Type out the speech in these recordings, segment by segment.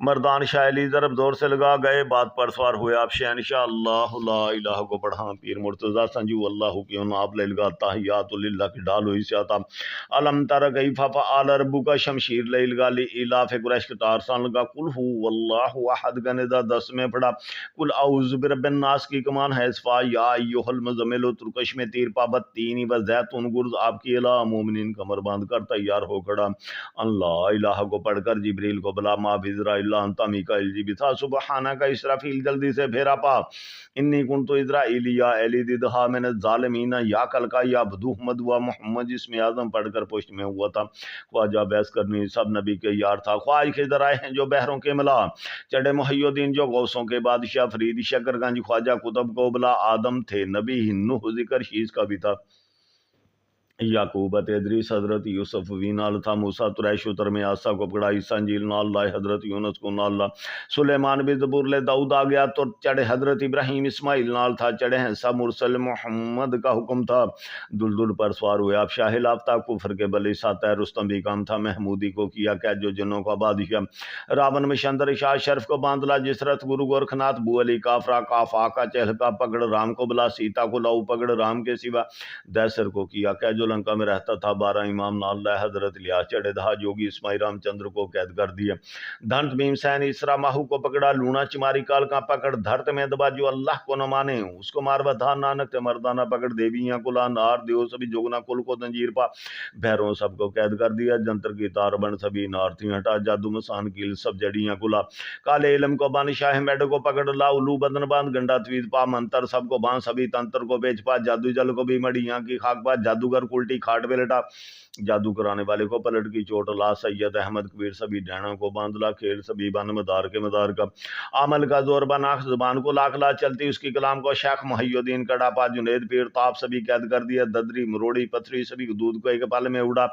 مردان شاہ علی ضرب زور سے لگا گئے بات پر سوار ہوئے آپ شہنشاہ اللہ لا الہ کو پڑھا پیر مرتضی سنجو اللہ کی آپ لے لگا تحیات للہ کی ڈال ہوئی سے آتا علم تر کیف فعل ربک شمشیر لے لگا لی الاف قریش کے تارسان لگا قل ہو واللہ احد کا ندا 10 میں پڑھا قل اعوذ برب الناس کی کمان ہے صفا یا ایھا المزمل ترکش میں تیر پابت تینی و زیتون گرز آپ کی الہ مومنین کمر باندھ کر تیار ہو کھڑا اللہ الہ کو پڑھ کر جبریل کو بلا ما بزرائیل انتا میکائیل جی بھی تھا سبحانہ کا اسرافیل جلدی سے پھیرا پا انی کنتو اسرائیل یا ایلی دیدہا من الظالمین یا کل کا یا بدوح مدوا محمد جس میں اعظم پڑھ کر پشت میں ہوا تھا خواجہ بیس کرنی سب نبی کے یار تھا خواج خضر آئے ہیں جو بحروں کے ملا چڑھے محی الدین جو غوثوں کے بادشاہ فرید شکر گنج خواجہ قطب کو بلا آدم تھے نبی نوح ذکر شیز کا بھی تھا یعقوب ادریس حضرت یوسف وی نال تھا موسیٰ تریش اتر میں آسا کو پکڑا عیسیٰ انجیل نال لائے حضرت یونس کو نال لا سلیمان بھی زبور لے داؤد آ گیا تو چڑھے حضرت ابراہیم اسماعیل نال تھا چڑھے ہیں سب مرسل محمد کا حکم تھا دلدل پر سوار ہوئے آپ شاہ لافتہ کفر کے بلی ساتھ رستم بھی کام تھا محمودی کو کیا قید جو جنوں کا بادشاہ راون میں شندر شاہ شرف کو باندھ لا جسرت گرو گورکھناتھ بو علی کافرا کافا کا چہلکا پکڑ رام کو بلا سیتا کو لاؤ پکڑ رام کے سوا دیسر کو کیا قید جو لنکا میں رہتا تھا 12 امام نال لائے حضرت لیا چڑھے دہا جوگی اسماعیل رام چندر کو قید کر دیا دھنت بھیم سین اسرا ماہو کو پکڑا لونا چماری کال کا پکڑ دھرت میں دبا جو اللہ کو نہ مانے اس کو مار بدھا نانک تے مردانہ پکڑ دیویاں کو لا نار دیو سبھی جوگنا کل کو دنجیر پا بہروں سب کو قید کر دیا جنتر کی تار بن سبھی نار تھی ہٹا جادو مسان کیل سب جڑیاں کلا کالے علم کو بان شاہ میڈ کو پکڑ لا الو بدن باندھ گنڈا توید پا منتر سب کو بان سبھی تنتر کو بیچ پا جادو جل کو بھی مڑیاں کی خاک پا جادوگر کلٹی کھاٹ پہ لٹا جادو کرانے والے کو پلٹ کی چوٹ لا سید احمد کبیر سبھی ڈینا کو باندھ لا کھیل سبھی بن مدار کے مدار کا عمل کا زور بناخ زبان کو لاکھ لا چلتی اس کی کلام کو شیخ محی الدین کڑا پا جنید پیر تاپ سبھی قید کر دیا ددری مروڑی پتھری سبھی دودھ کو ایک پل میں اڑا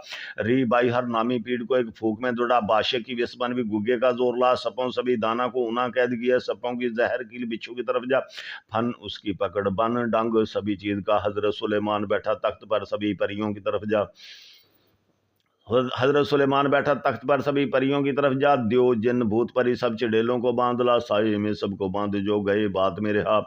ری بائی ہر نامی پیڑ کو ایک پھوک میں دوڑا بادشاہ کی وسبن بھی گگے کا زور لا سپوں سبھی دانا کو انا قید کیا سپوں کی زہر کیل بچھو کی طرف جا پھن اس کی پکڑ بن ڈنگ سبھی چیز کا حضرت سلیمان بیٹھا تخت پر سبھی پریوں کی طرف جا حضرت سلیمان بیٹھا تخت پر سبھی پریوں کی طرف جا دیو جن بھوت پری سب چڑیلوں کو باندھ لا سائے میں سب کو باندھ جو گئے بات میں رہا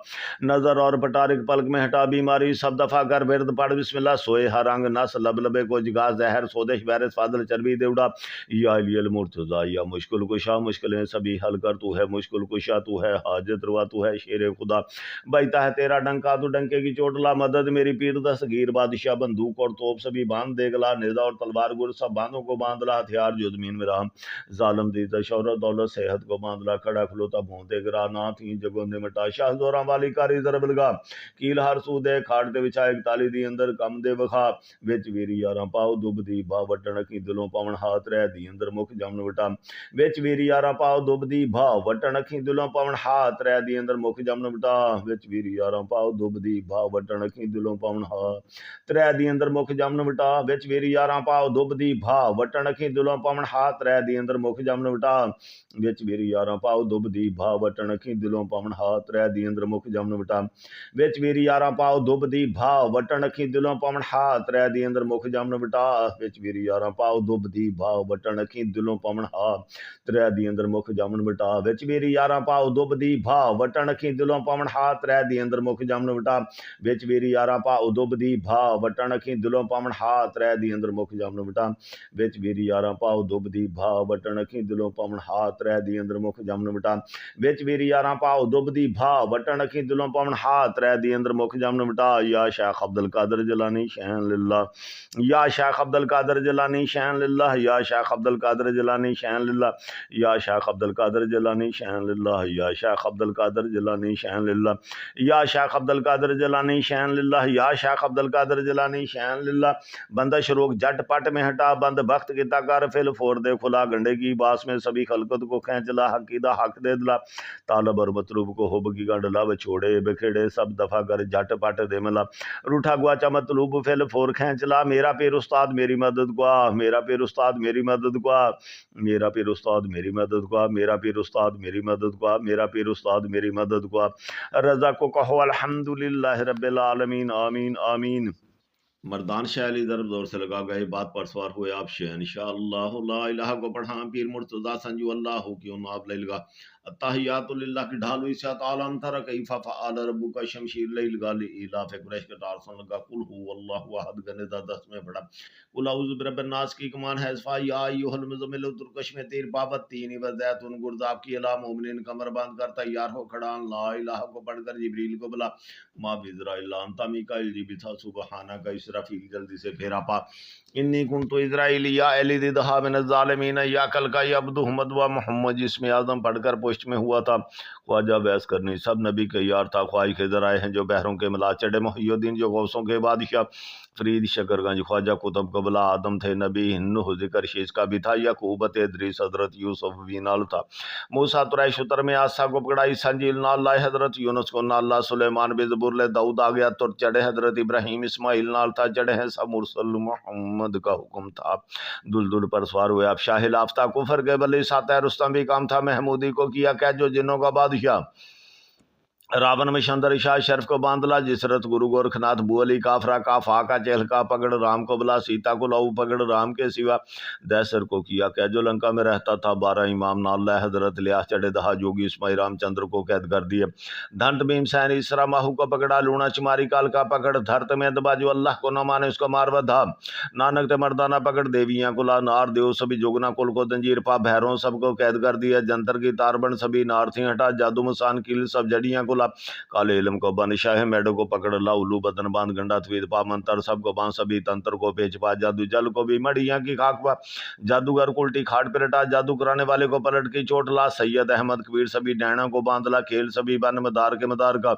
نظر اور پٹارک پلک میں ہٹا بیماری سب دفعہ کر ورد پڑھ بسم اللہ سوئے ہر رنگ نس لب لبے کو جگا زہر سودش ویرس فادل چربی دیوڑا یا علی المرتضی یا مشکل کشا مشکلیں سبھی حل کر تو ہے مشکل کشا تو ہے حاجت روا تو ہے شیر خدا بیتا ہے تیرا ڈنکا تو ڈنکے کی چوٹ لا مدد میری پیر دستگیر بادشاہ بندوق اور توپ سبھی باندھ دیکھ لا نیزہ اور تلوار گر سب باندھوں کو باندھ لا ہتھیار جو زمین میں رہا ظالم دیتا شہرت دولت صحت کو باندھ لا کھڑا کھلوتا بھونتے گرا نہ تھی جگوندے مٹا شاہ زوراں والی کاری ضرب لگا کیل ہر سو دے کھاڑ تے وچا ایک تالی دی اندر کم دے بخا وچ ویری یاراں پاؤ دب دی با وٹن کی دلوں پاون ہاتھ رہ دی اندر مکھ جمن وٹا وچ ویری یاراں پاؤ دب دی با وٹن کی دلوں پاون ہاتھ رہ دی اندر مکھ جمن وٹا وچ ویری یاراں پاؤ دب دی با وٹن کی دلوں پاون ہاتھ رہ دی اندر مکھ جمن وٹا وچ ویری یاراں پاؤ دب دی با وٹن کی دلوں پاون ہاتھ رہ دی اندر مکھ جمن وٹا وچ ویری یاراں پاؤ دب دی با وٹن کی دلوں پاون ہاتھ رہ دی اندر مکھ جمن وٹا وچ ویری یاراں پاؤ دب دی با وٹن کی دلوں پاون ہاتھ رہ دی اندر مکھ جمن وٹا وچ ویری یاراں پاؤ دب دی با وٹن کی دلوں پاون ہاتھ رہ دی اندر مکھ جمن وٹا وچ ویری یاراں پاؤ دب دی با وٹن کی دلوں پاون ہاتھ رہ دی اندر مکھ جمن وٹا وچ ویری یاراں پاؤ دب دی با وٹن کی دلوں پاون ہاتھ رہ دی اندر مکھ جمن وٹا وچ ویری یاراں پاؤ دب دی با وٹن کی دلوں پاون ہاتھ رہ دی اندر مکھ جمن وٹا وچ ویری یاراں پاؤ دب دی با وٹن کی دلوں پاون ہاتھ رہ دی اندر مکھ جمن وٹا یا شیخ عبد القادر جیلانی شین للہ یا شیخ عبد القادر جیلانی شین للہ یا شیخ عبد القادر جیلانی شین للہ یا شیخ عبد القادر جیلانی شین للہ یا شیخ عبد القادر جیلانی شین للہ یا شیخ عبد القادر جیلانی شین للہ یا شیخ عبد القادر جیلانی شین للہ بندش روک جٹ پٹ میں ہٹا بند بخت کی تاکار فل فور دے کھلا گنڈے کی باس میں سبھی خلقت کو کھینچ لا حقیدہ حق دے دلا طالب اور مطلوب کو حب کی گنڈ لا بچھوڑے بکھیڑے سب دفعہ کر جٹ پٹ دے ملا روٹھا گواچا مطلوب فل فور کھینچ لا میرا پیر استاد میری مدد کو میرا پیر استاد میری مدد کو میرا پیر استاد میری مدد کو میرا پیر استاد میری مدد کو میرا پیر استاد میری مدد کو رضا کو کہو الحمدللہ رب العالمین آمین آمین مردان شاہ علی ضرب زور سے لگا گئے بات پر سوار ہوئے آپ شہ انشاءاللہ لا الہ کو پڑھا پیر مرتضی سنجو اللہ کیوں ناب لے لگا التحیات للہ کی ڈھال ہوئی سیات عالم ترہ کیف فعال ربک شمشیر لے لگا لإلاف قریش کے ٹار سن لگا قل هو اللہ احد گنے دا 10 میں پڑھا قل اعوذ برب الناس کی کمان ہے اسفا یا ایھا المزمل ترکش میں تیر بابت تینی وزیتون گرداب کی الا مومنین کمر باندھ کر تیار ہو کھڑا لا الہ کو پڑھ کر جبریل کو بلا ما بزرائیل انتا میکائیل جی بھی تھا سبحانہ کا اسرافیل جلدی سے پھیرا پا انی کنتو اسرائیلی یا ایلی ددہا من الظالمین یا کل کا یعبد حمد و محمد جسم اعظم پڑھ کر پشت میں ہوا تھا خواجہ بیس کرنی سب نبی کے یار تھا خواہی کے ذرائع ہیں جو بحروں کے ملا چڑے محی الدین جو غوثوں کے بادشاہ فرید شکر گنج خواجہ قطب قبلہ آدم تھے نبی نوح ذکر شیش کا بھی تھا یعقوبت ادریس حضرت یوسف بھی نال تھا موسیٰ ترائے شتر میں آسا کو پکڑائی سنجیل نال لائے حضرت یونس کو نال لا سلیمان بے زبور لے داؤد آ گیا تر چڑھے حضرت ابراہیم اسماعیل نال تھا چڑھے ہیں سب مرسل محمد کا حکم تھا دل پر سوار ہوئے آپ شاہ لافتہ کفر کے بلی ساتھ رستم بھی کام تھا محمودی کو کیا کہ جو جنوں کا بادشاہ راون میں شندر شاہ شرف کو باندلا جسرت گرو گورکھناتھ بو علی کافرا کا فاقا چہلکا پکڑ رام کو بلا سیتا کو لاؤ پکڑ رام کے سوا دیسر کو کیا کہ جو لنکا میں رہتا تھا 12 امام نال حضرت لیاس چڑھے دہا جوگی اسماعیل رام چندر کو قید کر دیے دھنت بھیم سین اسرا ماہو کو پکڑا لونا چماری کال کا پکڑ دھرت میں دبا جو اللہ کو نہ مانے اس کو مار ودھا نانک تے مردانہ پکڑ دیویاں کو لا نار دیو سبھی جوگنا کل کو دنجیر پا بہروں سب کو قید کر دیا جنتر کی تاربن سبھی نار تھی ہٹا جادو مسان کیل سب جڑیاں کو لا کالے علم کو بند شاہ میڈو کو پکڑ لا الو بدن باندھ گنڈا تھوید پا منتر سب کو باندھ سبھی تنتر کو پیچ پا جادو جل کو بھی مڑیاں کی خاک پا جادوگر الٹی کھاٹ پلٹا جادو کرانے والے کو پلٹ کی چوٹ لا سید احمد کبیر سبھی ڈینا کو باندھ لا کھیل سبھی بن مدار کے مدار کا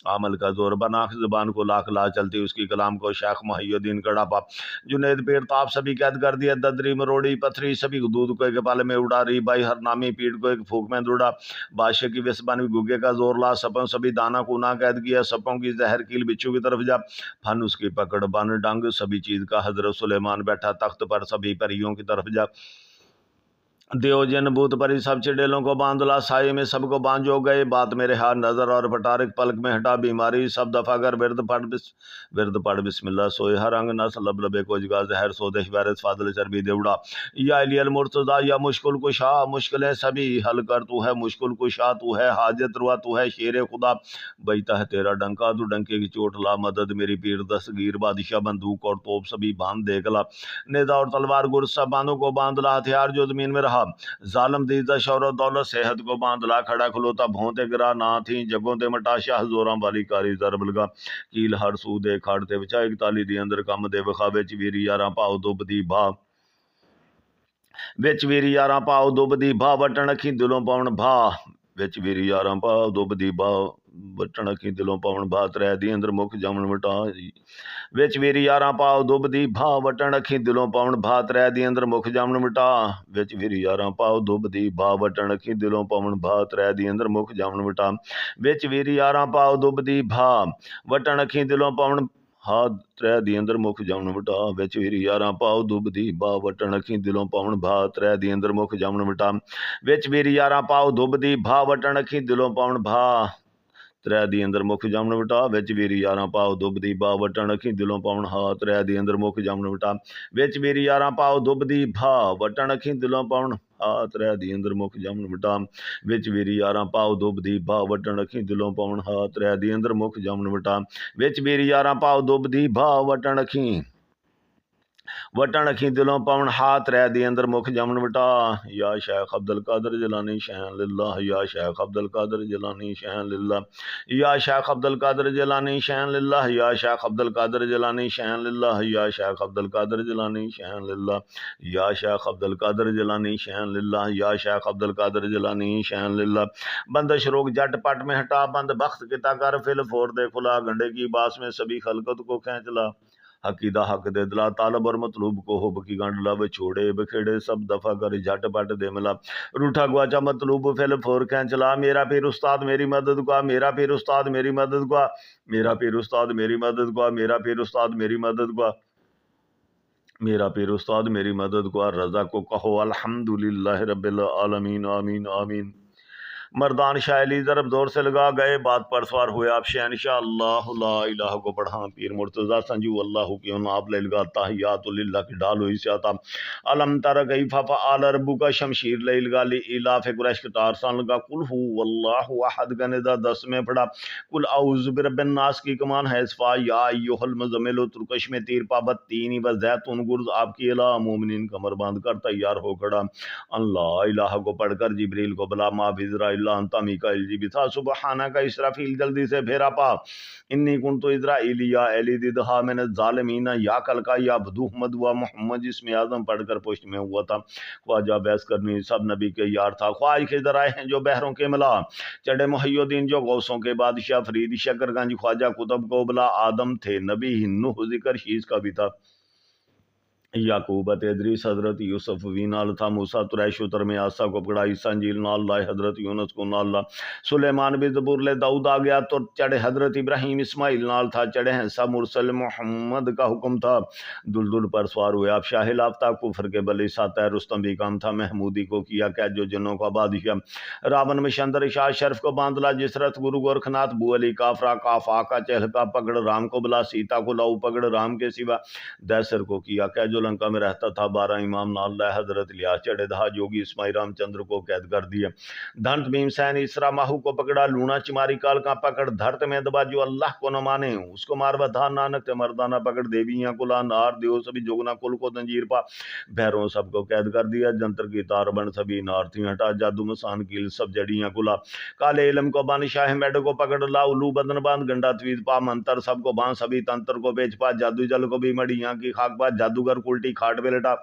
عمل کا زور بنا زبان کو لاکھ لا چلتی اس کی کلام کو شیخ محی الدین کڑا پا جنید پیر تاپ سبھی قید کر دیا ددری مروڑی پتھری سبھی دودھ کو ایک پالے میں اڑا رہی بائی ہر نامی پیڑ کو ایک پھوک میں دوڑا بادشاہ کی وسبان گگے کا زور لا سپوں سبھی دانا کو نہ قید کیا سپوں کی زہر کیل بچھو کی طرف جا پھن اس کی پکڑ بن ڈنگ سبھی چیز کا حضرت سلیمان بیٹھا تخت پر سبھی پریوں کی طرف جا دیو جن بوت پری سب چڑیلوں کو باندھ لا سائے میں سب کو باندھو گئے بات میرے ہاتھ نظر اور پٹارک پلک میں ہٹا بیماری سب دفعہ کر ورد پڑھ بسم اللہ سوئے ہر انگ نس لب لبے کو جگا زہر سودش ویرس فاضل چربی دیوڑا یا علی المرتضی یا مشکل کشا مشکلیں سبھی حل کر تو ہے مشکل کشا تو ہے حاجت روا تو ہے شیر خدا بیتا ہے تیرا ڈنکا تو ڈنکے کی چوٹ لا مدد میری پیر دستگیر بادشاہ بندوق اور توپ سبھی باندھ دیکھ لا نیزا اور تلوار گر سب باندھوں کو باندھ لا ہتھیار جو زمین میں رہا ظالم دیدہ شہرت دولت صحت کو باندھ لا کھڑا کھلوتا بھونتے گرا نہ تھیں جگوں تے مٹا شاہ زوراں والی کاری ضرب لگا کیل ہر سو دے کھاڑتے بچا ایک تالی دی اندر کم دے بخا وچ ویری یاراں پاؤ دب دی بھا وچ ویری یاراں پاؤ دب دی بھا وٹن اکھی دلوں پاؤن بھا وچ ویری یاراں پاؤ دب دی بھا وٹن اکھی دلوں پاؤن بھا ترے دی اندر مک جمن مٹا وچ ویری یاراں پاؤ دب دی بھا وٹن اکھی دلوں پاؤن بھا ترے دی اندر مک جمن مٹا وچ ویری یاراں پاؤ دب دی بھا وٹن اکھی دلوں پاؤن بھا ترے دی اندر مک جمن مٹا وچ ویری یاراں پاؤ دب دی بھا وٹن اکھی دلوں پاؤن ہاتھ ترے دی اندر مک جمن مٹا وچ ویری یاراں پاؤ دب دی بھا وٹن اکھی دلوں پاؤن بھا ترے دی اندر مک جمن مٹا وچ ویری یاراں پاؤ دب دی بھا وٹن اکھی دلوں پاؤن بھا ترے دی اندر مک جمن مٹا وچ ویری یاراں پاؤ دب دی بھا وٹن اکھی دلوں پاؤن ہا ترے دی اندر مک جمن مٹا وچ ویری یاراں پاؤ دب دی بھا وٹن اکھی دلوں پاؤن ہا ترے دی اندر مک جمن مٹا وچ ویری یاراں پاؤ دب دی بھا وٹن اکھی دلوں پاؤن ہا ترے دی اندر مک جمن مٹا وچ ویری یاراں پاؤ دب دی بھا وٹن اکھی دلوں پاؤن ہا ترے دی اندر مک جمن مٹا یا شیخ عبد القادر جیلانی شہن للہ یا شیخ عبد القادر جیلانی شہن للہ یا شیخ عبد القادر جیلانی شہن للہ یا شیخ عبد القادر جیلانی شہن للہ یا شیخ عبد القادر جیلانی شہن للہ یا شیخ عبد القادر جیلانی شہن للہ یا شیخ عبد القادر جیلانی شہن للہ بندش روگ جٹ پٹ میں ہٹا بند بخت کتا کر فل فور دے کھلا گنڈے کی باس میں سبھی خلقت کو کھینچ لا حقیدہ حق دے دلا طالب اور مطلوب کو حب کی گانڈ لا بچھوڑے بکھیڑے سب دفعہ کر جھٹ پٹ دے ملا روٹھا گواچا مطلوب پھیل پھور کھینچ لا میرا پیر استاد میری مدد کو میرا پیر استاد میری مدد کو میرا پیر استاد میری مدد کو میرا پیر استاد میری مدد کو میرا پیر استاد میری مدد کو رضا کو کہو الحمدللہ رب العالمین آمین آمین مردان شاہ علی ضرب زور سے لگا گئے بات پر سوار ہوئے آپ شہنشاہ اللہ لا الہ کو پڑھا پیر مرتضی سنجو اللہ کی آپ لے لگا تحیات للہ کی ڈالو ہی سے آتا علم تر کیف فعل ربک شمشیر لے لگا لی الاف قریش کے تارسان لگا قل ہو واللہ احد کا ندا 10 میں پڑھا قل اعوذ برب الناس کی کمان ہے اسفا یا ایوہ المزمل ترکش میں تیر پابت تینی و زیتون گرز آپ کی الہ مومنین کمر باندھ کر تیار ہو کھڑا اللہ الہ کو پڑھ کر جبریل کو بلا ما بذرا اللہ انتا میکائیل جی بھی تھا سبحانہ کا اسرافیل جلدی سے پھیرا پا انی کنتو اسرائیلی یا ایلی دیدہا من الظالمین یا کلکا یا بدو مدوا محمد جسم اعظم پڑھ کر پشت میں ہوا تھا خواجہ بیس کرنی سب نبی کے یار تھا خواج کے ذرائع ہیں جو بحروں کے ملا چڑے محی الدین جو غوثوں کے بادشاہ فرید شکر گنج خواجہ قطب کو بلا آدم تھے نبی نوح ذکر شیز کا بھی تھا یعقوب ادریس حضرت یوسف وی نال تھا موسیٰ تریش اتر میں آسا کو پکڑا عیسیٰ انجیل نال اللہ حضرت یونس کو نال اللہ سلیمان بھی زبور لے داؤد آ گیا تو چڑھے حضرت ابراہیم اسماعیل نال تھا چڑھے ہیں سب مرسل محمد کا حکم تھا دل پر سوار ہوئے آپ شاہ لافتہ کفر کے بلی ساتھ رستم بھی کام تھا محمودی کو کیا کہ جو جنوں کا بادشاہ راون میں شندر شاہ شرف کو باندھلا جسرت گرو گورکھناتھ بو علی کافرا کافا کا چہلکا پکڑ رام کو بلا سیتا کو لاؤ پکڑ رام کے سوا دیسر کو کیا کہ جو لنکا میں رہتا تھا 12 امام نال حضرت لیا چڑھے دہا جوگی اسماعیل رام چندر کو قید کر دیا دھنت بھیم سین اسرا ماہو کو پکڑا لونا چماری کال کا پکڑ دھرت میں دبا جو اللہ کو نہ مانے اس کو مار بدھا نانک تے مردانہ پکڑ دیویاں کلا نار دیو سبھی جوگنا کل کو تنجیر پا بہروں سب کو قید کر دیا جنتر کی تار بن سبھی نار تھی ہٹا جادو مسان کیل سب جڑیاں کلا کالے علم کو بان شاہ میڈ کو پکڑ لا الو بدن باندھ گنڈا توید پا منتر سب کو بان سبھی تنتر کو بیچ پا جادو جل کو بھی مڑیاں کی خاک پا جادوگر الٹی کھاٹ پہ لٹا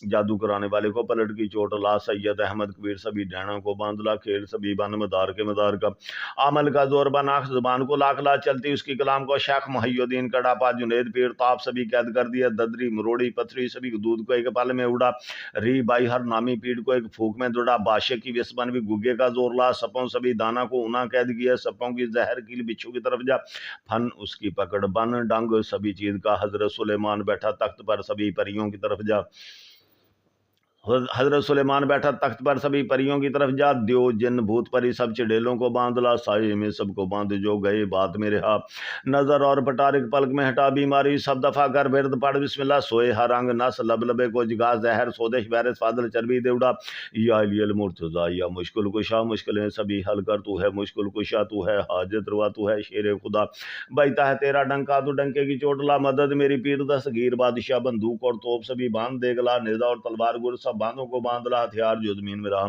جادو کرانے والے کو پلٹ کی چوٹ لا سید احمد کبیر سبھی ڈینا کو باندھلا کھیل سبھی بن مدار کے مدار کا عمل کا زور بنا زبان کو لاکھ لا چلتی اس کی کلام کو شیخ محی الدین کڑا پا جنید پیر تاپ سبھی قید کر دیا ددری مروڑی پتھری سبھی دودھ کو ایک پل میں اڑا ری بائی ہر نامی پیڑ کو ایک پھوک میں دوڑا بادشاہ کی وسبن بھی گگے کا زور لا سپوں سبھی دانا کو انا قید کیا سپوں کی زہر کیل بچھو کی طرف جا پھن اس کی پکڑ بن ڈنگ سبھی چیز کا حضرت سلیمان بیٹھا تخت پر سبھی پریوں کی طرف جا حضرت سلیمان بیٹھا تخت پر سبھی پریوں کی طرف جا دیو جن بھوت پری سب چڑیلوں کو باندھلا سائے میں سب کو باندھ جو گئے بات میں رہا نظر اور پٹارک پلک میں ہٹا بیماری سب دفعہ کر ورد پڑھ بسم اللہ سوئے ہر رنگ نس لب لبے کو جگا زہر سودش ویرس فاضل چربی دیوڑا یا علی المرتضی یا مشکل کشا مشکلیں سبھی حل کر تو ہے مشکل کشا تو ہے حاجت روا تو ہے شیر خدا بیتا ہے تیرا ڈنکا تو ڈنکے کی چوٹ لا مدد میری پیر دستگیر بادشاہ بندوق اور توپ سبھی باندھ دے گلا نیزا اور تلوار گر سب باندھوں کو باندھلا ہتھیار جو زمین میں رہا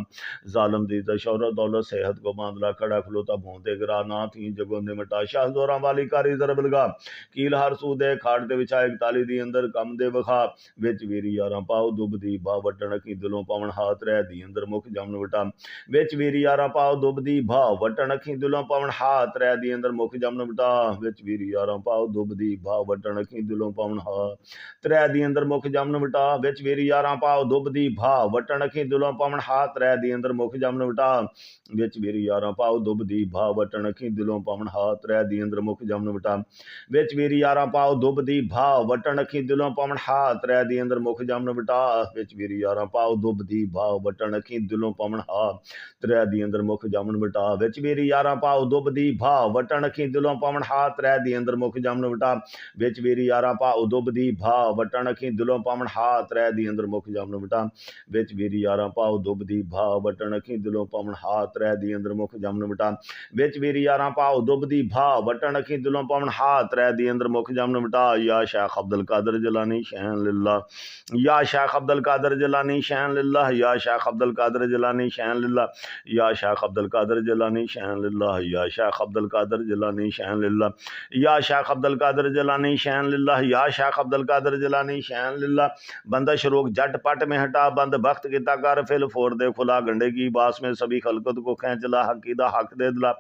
ظالم دیتا شہرت دولت صحت کو باندھلا کھڑا کھلوتا بھونتے گرا نہ تھی جگوں نے مٹا شاہ زوراں والی کاری ضرب لگا کیل ہر سو دے کھاڑ کے وچا ایک تالی دی اندر کم دے وکھا وچ ویری یاراں پاؤ دب دی با وٹن کی دلوں پاون ہاتھ رہ دی اندر مکھ جمن وٹا وچ ویری یاراں پاؤ دب دی با وٹن کی دلوں پاون ہاتھ رہ دی اندر مکھ جمن وٹا وچ ویری یاراں پاؤ دب دی با وٹن کی دلوں پاون ہاتھ رہ دی اندر مکھ جمن وٹا وچ ویری یاراں پاؤ دب دی با وٹن اکھی دلوں پاون ہاتھ رہ دی اندر مکھ جمن وٹا وچ ویری یاراں پاؤ دب دی با وٹن اکھی دلوں پاون ہاتھ رہ دی اندر مکھ جمن وٹا وچ ویری یاراں پاؤ دب دی با وٹن اکھی دلوں پاون ہاتھ رہ دی اندر مکھ جمن وٹا وچ ویری یاراں پاؤ دب دی با وٹن اکھی دلوں پاون ہاتھ رہ دی اندر مکھ جمن وٹا وچ ویری یاراں پاؤ دب دی با وٹن اکھی دلوں پاون ہاتھ رہ دی اندر مکھ جمن وٹا وچ ویری یاراں پاؤ دب دی با وٹن اکھی دلوں پاون ہاتھ رہ دی اندر مکھ جمن وٹا وچ ویری یاراں پاؤ دب دی با وٹن اکھی دلوں پاون ہاتھ رہ دی اندر مکھ جمن وٹا وچ ویری یاراں پاؤ دب دی با وٹن اکھی دلوں پاون ہاتھ رہ دی اندر مکھ جمن وٹا یا شیخ عبد القادر جیلانی شان للہ یا شیخ عبد القادر جیلانی شان للہ یا شیخ عبد القادر جیلانی شان للہ یا شیخ عبد القادر جیلانی شان للہ یا شیخ عبد القادر جیلانی شان للہ یا شیخ عبد القادر جیلانی شان للہ یا شیخ عبد القادر جیلانی شان للہ بندش روک جٹ پٹ میں ہٹا بند بخت کی تکار فل فور دے کھلا گنڈے کی باس میں سبھی خلقت کو کھینچ لا حقیدہ حق دے دلا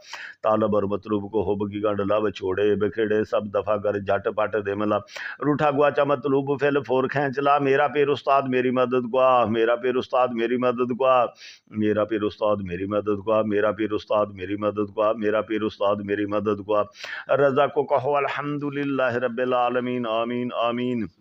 طالب اور مطلوب کو ہوب کی گنڈ لا چھوڑے بکھیڑے سب دفعہ کر جٹ پٹ دے ملا روٹھا گواچا مطلوب فل فور کھینچ لا میرا پیر استاد میری مدد کو میرا پیر استاد میری مدد کو میرا پیر استاد میری مدد کو میرا پیر استاد میری مدد کو میرا پیر استاد میری مدد کو رضا کو کہو الحمدللہ رب العالمین آمین آمین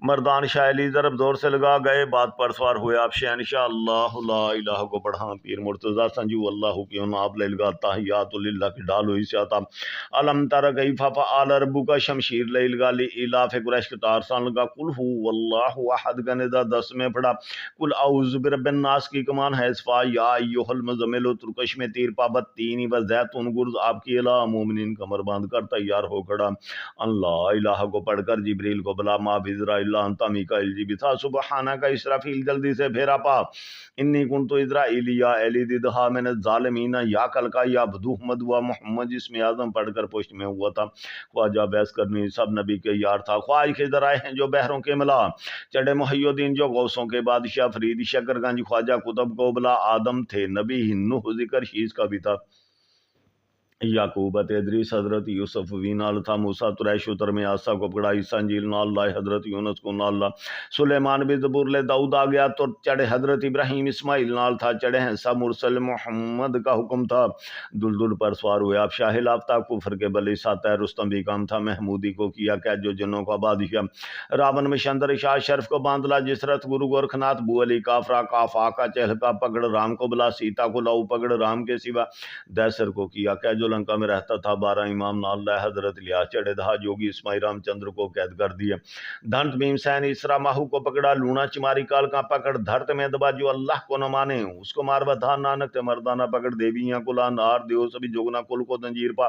مردان شاہ علی ضرب زور سے لگا گئے بات پر سوار ہوئے آپ شہنشاہ اللہ لا الہ کو پڑھا پیر مرتضی سنجو اللہ کی ناب لے لگا تحیات للہ کی ڈال ہوئی سے آتا علم تر کیف فعل ربک شمشیر لے لگا لی الاف قریش کے تارسان لگا قل ہو واللہ احد کا ندا 10 میں پڑھا قل اعوذ برب الناس کی کمان ہے صفا یا ایھا المزمل ترکش میں تیر پابت تینی و زیتون گرز آپ کی الہ مومنین کمر باندھ کر تیار ہو کھڑا اللہ الہ کو پڑھ کر جبریل کو بلا ما بزرائیل اللہ انتا میکائیل جی بھی تھا سبحانہ کا اسرافیل جلدی سے پھیرا پا انی کنتو اسرائیلی یا ایلی دیدہا من الظالمین یا کل کا یا بدوح مدوا محمد جسم اعظم پڑھ کر پشت میں ہوا تھا خواجہ بیس کرنی سب نبی کے یار تھا خواہی کے ذرائع ہیں جو بحروں کے ملا چڑے محی الدین جو غوثوں کے بادشاہ فرید شکر گنج خواجہ قطب کو بلا آدم تھے نبی نوح ذکر شیز کا بھی تھا یعقوب ادریس حضرت یوسف وی نال تھا موسیٰ تریش اتر میں آسا کو پکڑا عیسیٰ انجیل نال لائے حضرت یونس کو نال لا سلیمان بھی زبور لے داؤد آ گیا تو چڑھے حضرت ابراہیم اسماعیل نال تھا چڑھے ہیں سب مرسل محمد کا حکم تھا دلدل پر سوار ہوئے آپ شاہ لافتہ کفر کے بلی ساتھ رستم بھی کام تھا محمودی کو کیا کہ جو جنوں کا بادشاہ راون میں شندر شاہ شرف کو باندھ لا جسرت گرو گورکھناتھ بو علی کافرا کافا کا چہلکا پکڑ رام کو بلا سیتا کو لاؤ پکڑ رام کے سوا دیسر کو کیا کہ جو لنکا میں رہتا تھا 12 امام نال لائے حضرت لیا چڑھے دہا جوگی اسماعی رام چندر کو قید کر دیا دھنت بھیم سین اسرا ماہو کو پکڑا لونا چماری کال کا پکڑ دھرت میں دبا جو اللہ کو نہ مانے اس کو مار بدھا نانک تے مردانہ پکڑ دیویاں کو لا نار دیو سبھی جوگنا کل کو تنجیر پا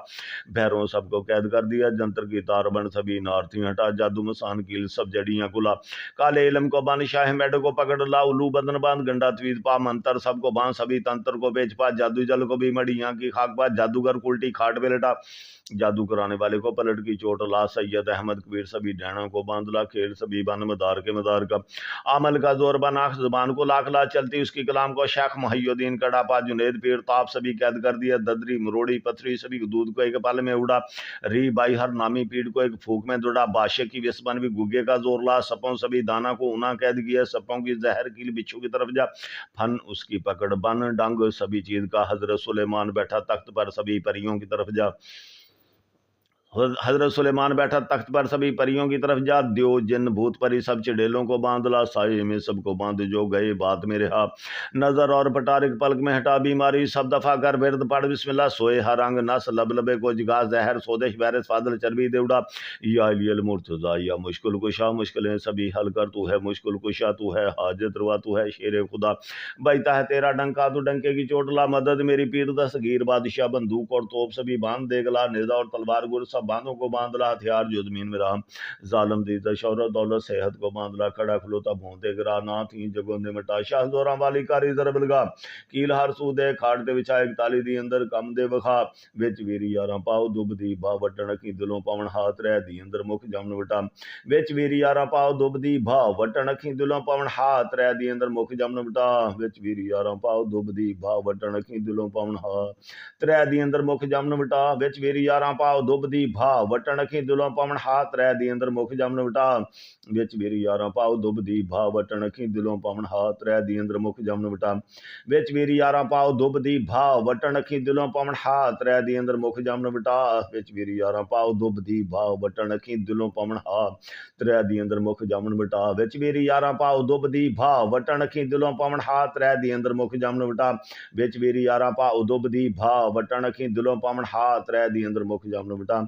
بہروں سب کو قید کر دیا جنتر کی تار بن سبھی نار تھی ہٹا جادو مسان کیل سب جڑیاں کلا کالے علم کو بان شاہ میڈ کو پکڑ لا الو بدن باندھ گنڈا توید پا منتر سب کو بان سبھی تنتر کو بیچ پا جادو جل کو بھی مڑیاں کی خاک پا جادوگر الٹی کھاٹ پہ لٹا جادو کرانے والے کو پلٹ کی چوٹ لا سید احمد کبیر سبھی ڈینوں کو باندھ لا کھیل سبھی بن مدار کے مدار کا عمل کا زور بنا زبان کو لاکھ لا چلتی اس کی کلام کو شیخ محی الدین کڑا پا جنید پیر تاپ سبھی قید کر دیا ددری مروڑی پتھری سبھی دودھ کو ایک پل میں اڑا ری بائی ہر نامی پیڑ کو ایک پھوک میں دوڑا بادشاہ کی وسبن بھی گگے کا زور لا سپوں سبھی دانا کو انا قید کیا سپوں کی زہر کیل بچھو کی طرف جا پھن اس کی پکڑ بن ڈنگ سبھی چیز کا حضرت سلیمان بیٹھا تخت پر سبھی پریوں کی طرف جا حضرت سلیمان بیٹھا تخت پر سبھی پریوں کی طرف جا دیو جن بھوت پری سب چڑیلوں کو باندھ لا سائے میں سب کو باندھ جو گئے بات میں رہا نظر اور پٹارک پلک میں ہٹا بیماری سب دفعہ کر ورد پڑھ بسم اللہ سوئے ہر رنگ نس لب لبے کو جگا زہر سودش ویرس فاضل چربی دیوڑا یا علی المرتضی یا مشکل کشا مشکلیں سبھی حل کر تو ہے مشکل کشا تو ہے حاجت روا تو ہے شیر خدا بیتا ہے تیرا ڈنکا تو ڈنکے کی چوٹ لا مدد میری پیر دستگیر بادشاہ بندوق اور توپ سبھی باندھ دے گلا نیزہ اور تلوار گر سب باندھوں کو باندھ لا ہتھیار جو زمین میں رہا ظالم دیدہ شہرت دولت صحت کو باندھ لا کھڑا کھلوتا بھونتے گرا نہ تھی جگوں نے مٹا شاہ زوراں والی کاری ضرب لگا کیل ہر سو دے کھاڑ دے وچا ایک تالی دی اندر کم دے بخا وچ ویری یاراں پاؤ دب دی با وٹن اکھی دلوں پاون ہاتھ رہ دی اندر مکھ جمن وٹا وچ ویری یاراں پاؤ دب دی با وٹن اکھی دلوں پاون ہاتھ رہ دی اندر مکھ جمن وٹا وچ ویری یاراں پاؤ دب دی با وٹن اکھی دلوں پاون ہاتھ رہ دی اندر مکھ جمن وٹا وچ ویری یاراں پاؤ دب دی با وٹن اکھی دلوں پاون ہاتھ رہ دی اندر مکھ جمن وٹا وچ ویری یاراں پاؤ دب دی با وٹن اکھی دلوں پاون ہاتھ رہ دی اندر مکھ جمن وٹا وچ ویری یاراں پاؤ دب دی با وٹن اکھی دلوں پاون ہاتھ رہ دی اندر مکھ جمن وٹا وچ ویری یاراں پاؤ دب دی با وٹن اکھی دلوں پاون ہاتھ رہ دی اندر مکھ جمن وٹا وچ ویری یاراں پاؤ دب دی با وٹن اکھی دلوں پاون ہاتھ رہ دی اندر مکھ جمن وٹا وچ ویری یاراں پاؤ دب دی با وٹن اکھی دلوں پاون ہاتھ رہ دی اندر مکھ جمن وٹا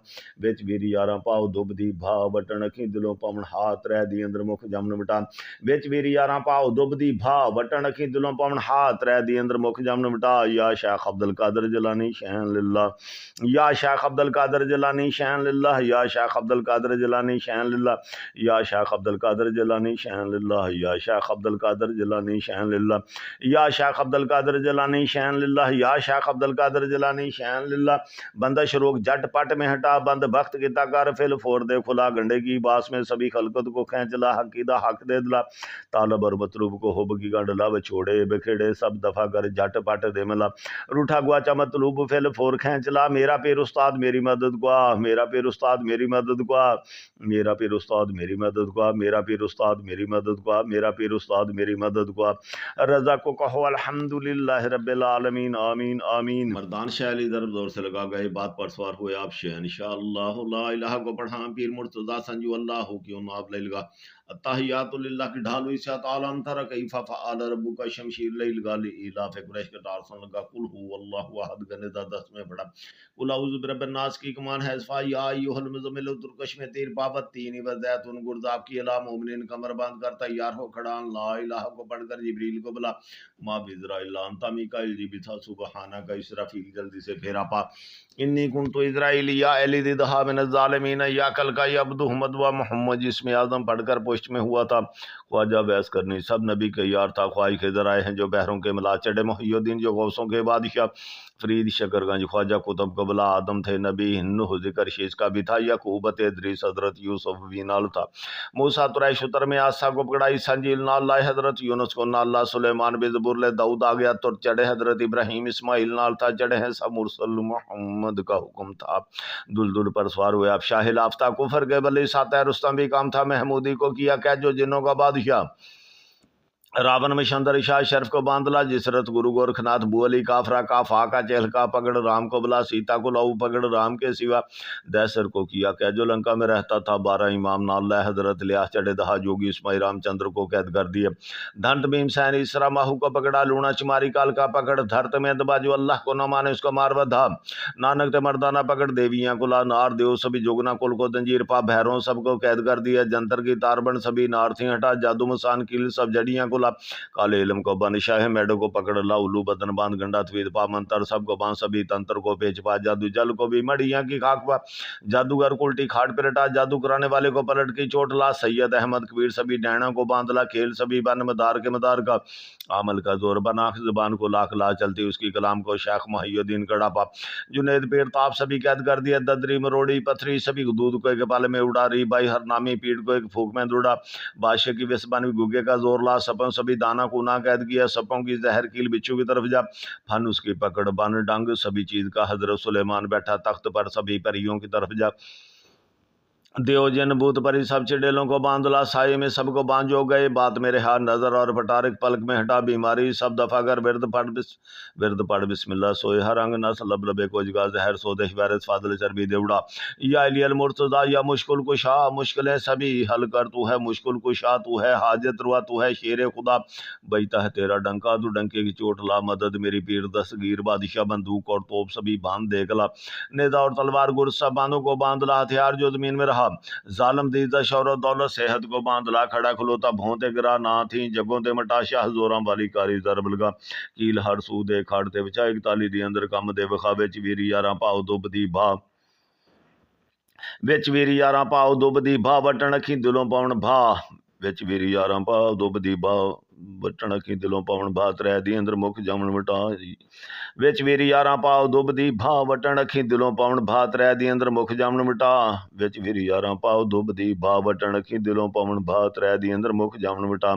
وچ ویری یاراں پاؤ دب دی با وٹن اکھی دلوں پاون ہاتھ رہ دی اندر مکھ جمن وٹا وچ ویری یاراں پاؤ دب دی با وٹن اکھی دلوں پاون ہاتھ رہ دی اندر مکھ جمن وٹا یا شیخ عبد القادر جیلانی شین للہ یا شیخ عبد القادر جیلانی شین للہ یا شیخ عبد القادر جیلانی شین للہ یا شیخ عبد القادر جیلانی شین للہ یا شیخ عبد القادر جیلانی شین للہ یا شیخ عبد القادر جیلانی شین للہ یا شیخ عبد القادر جیلانی شین للہ بندش روک جٹ پٹ میں ہٹا بند بخت کی تاکار فل فور دے کھلا گنڈے کی باس میں سبھی خلقت کو کھینچ لا حقیدہ حق دے دلا طالب اور مطلوب کو ہوب کی گنڈ لا بچھوڑے بکھیڑے سب دفعہ کر جٹ پٹ دے ملا روٹھا گواچا مطلوب فل فور کھینچ لا میرا پیر استاد میری مدد کو میرا پیر استاد میری مدد کو میرا پیر استاد میری مدد کو میرا پیر استاد میری مدد کو میرا پیر استاد میری مدد کو رضا کو کہو الحمدللہ رب العالمین آمین آمین مردان شاہ علی ضرب زور سے لگا گئے بات پر سوار ہوئے آپ شہنشاہ اللہ لا الہ کو پڑھا پیر مرتضی سنجو اللہ کی ناب لے لگا التحیات للہ کی ڈھال ہوئی سے تعالم تر کیف فعل ربک شمشیر لیل گالی الاف قریش کا ٹارسن لگا قل هو اللہ احد کا ندا 10 میں پڑھا قل اعوذ برب الناس کی کمان ہے صفا یا ایھا المزمل ترکش میں تیر بابت تین وزیتون گرداب کی الا مومنین کمر باندھ کر تیار ہو کھڑا لا الہ کو پڑھ کر جبریل کو بلا ما بزرائیل انت میکائیل جی بتا سبحانہ کا اسرافیل جلدی سے پھیرا پا انی کنت اسرائیل یا علی ددھا من الظالمین یا کل کا عبد احمد و محمد جس میں اعظم پڑھ کر پشت میں ہوا تھا خواجہ بیس کرنی سب نبی کے یار تھا خواہش کے ذرائع ہیں جو بحروں کے ملا چڑھے محی الدین جو غوثوں کے بادشاہ فرید شکر گنج خواجہ قطب قبلہ آدم تھے نبی نوح ذکر شیش کا بھی تھا یعقوبت ادریس حضرت یوسف بھی نال تھا موسیٰ ترائے شتر میں آسا کو پکڑائی سنجیل نال لائے حضرت یونس کو نال لا سلیمان بے زبور لے داؤد آ گیا تر چڑھے حضرت ابراہیم اسماعیل نال تھا چڑھے ہیں سب مرسل محمد کا حکم تھا دل پر سوار ہوئے اب شاہ لافتہ کفر کے بلی ساتھ رستم بھی کام تھا محمودی کو کیا کہ جو جنوں کا بادشاہ راون میں شندر شاہ شرف کو باندلا جسرت گرو گورکھناتھ بو علی کافرا کا فاقا چہلکا پکڑ رام کو بلا سیتا کو لاؤ پکڑ رام کے سوا دیسر کو کیا کہ جو لنکا میں رہتا تھا 12 امام نال حضرت لیاس چڑھے دہا جوگی اسماعیل رام چندر کو قید کر دیے دھنت بھیم سین اسرا ماہو کو پکڑا لونا چماری کال کا پکڑ دھرت میں دبا جو اللہ کو نہ مانے اس کو مار ودھا نانک تے مردانہ پکڑ دیویاں کو لا نار دیو سبھی جوگنا کل کو دنجیر پا بہروں سب کو قید کر دیا جنتر کی تاربن سبھی نار تھی ہٹا جادو مسان کیل سب جڑیاں کو لا کالے علم کو بند شاہ میڈو کو پکڑ لا الو بدن باندھ گنڈا تھوید پا منتر سب کو باندھ سبھی تنتر کو پیچ پا جادو جل کو بھی مڑیاں کی خاک پا جادوگر الٹی کھاٹ پلٹا جادو کرانے والے کو پلٹ کی چوٹ لا سید احمد کبیر سبھی ڈینا کو باندھ لا کھیل سبھی بن مدار کے مدار کا عمل کا زور بنا زبان کو لاکھ لا چلتی اس کی کلام کو شیخ محی الدین کڑا پا جنید پیر تاپ سبھی قید کر دیا ددری مروڑی پتھری سبھی دودھ کو ایک پال میں اڑا رہی بائی ہر نامی پیڑ کو ایک پھوک میں دوڑا بادشاہ کی وسبان گگے کا زور لا سپوں سبھی دانا کو نہ قید کیا سپوں کی زہر کیل بچھو کی طرف جا پھن اس کی پکڑ بن ڈنگ سبھی چیز کا حضرت سلیمان بیٹھا تخت پر سبھی پریوں کی طرف جا دیو جن بوت پری سب چڑیلوں کو باندھ لا سائے میں سب کو باندھو گئے بات میرے ہاتھ نظر اور پٹارک پلک میں ہٹا بیماری سب دفعہ کر ورد پڑھ بسم اللہ سوئے ہر انگ نس لب لبے کو جگا زہر سودش ویرس فاضل چربی دیوڑا یا علی المرتضی یا مشکل کشا مشکلیں سبھی حل کر تو ہے مشکل کشا تو ہے حاجت روا تو ہے شیر خدا بیتا ہے تیرا ڈنکا تو ڈنکے کی چوٹ لا مدد میری پیر دستگیر بادشاہ بندوق اور توپ سبھی باندھ دیکھ لا نیزا اور تلوار گر سب باندھوں کو باندھ لا ہتھیار جو زمین میں رہا ظالم دیدہ شہرت دولت صحت کو باندھ لا کھڑا کھلوتا بھونتے گرا نہ تھیں جگوں تے مٹا شاہ زوراں والی کاری ضرب لگا کیل ہر سو دے کھاڑتے بچا ایک تالی دی اندر کم دے وخا وچ ویری یاراں پاؤ دب دی بھا وچ ویری یاراں پاؤ دب دی بھا وٹن اکھی دلوں پاؤن بھا وچ ویری یاراں پاؤ دب دی بھا وٹن اکھی دلوں پاؤن بھا ترے دی اندر مک جمن مٹا وچ ویری یاراں پاؤ دب دی بھا وٹن اکھی دلوں پاؤن بھا ترے دی اندر مک جمن مٹا وچ ویری یاراں پاؤ دب دی بھا وٹن اکھی دلوں پاؤن بھا ترے دی اندر مک جمن مٹا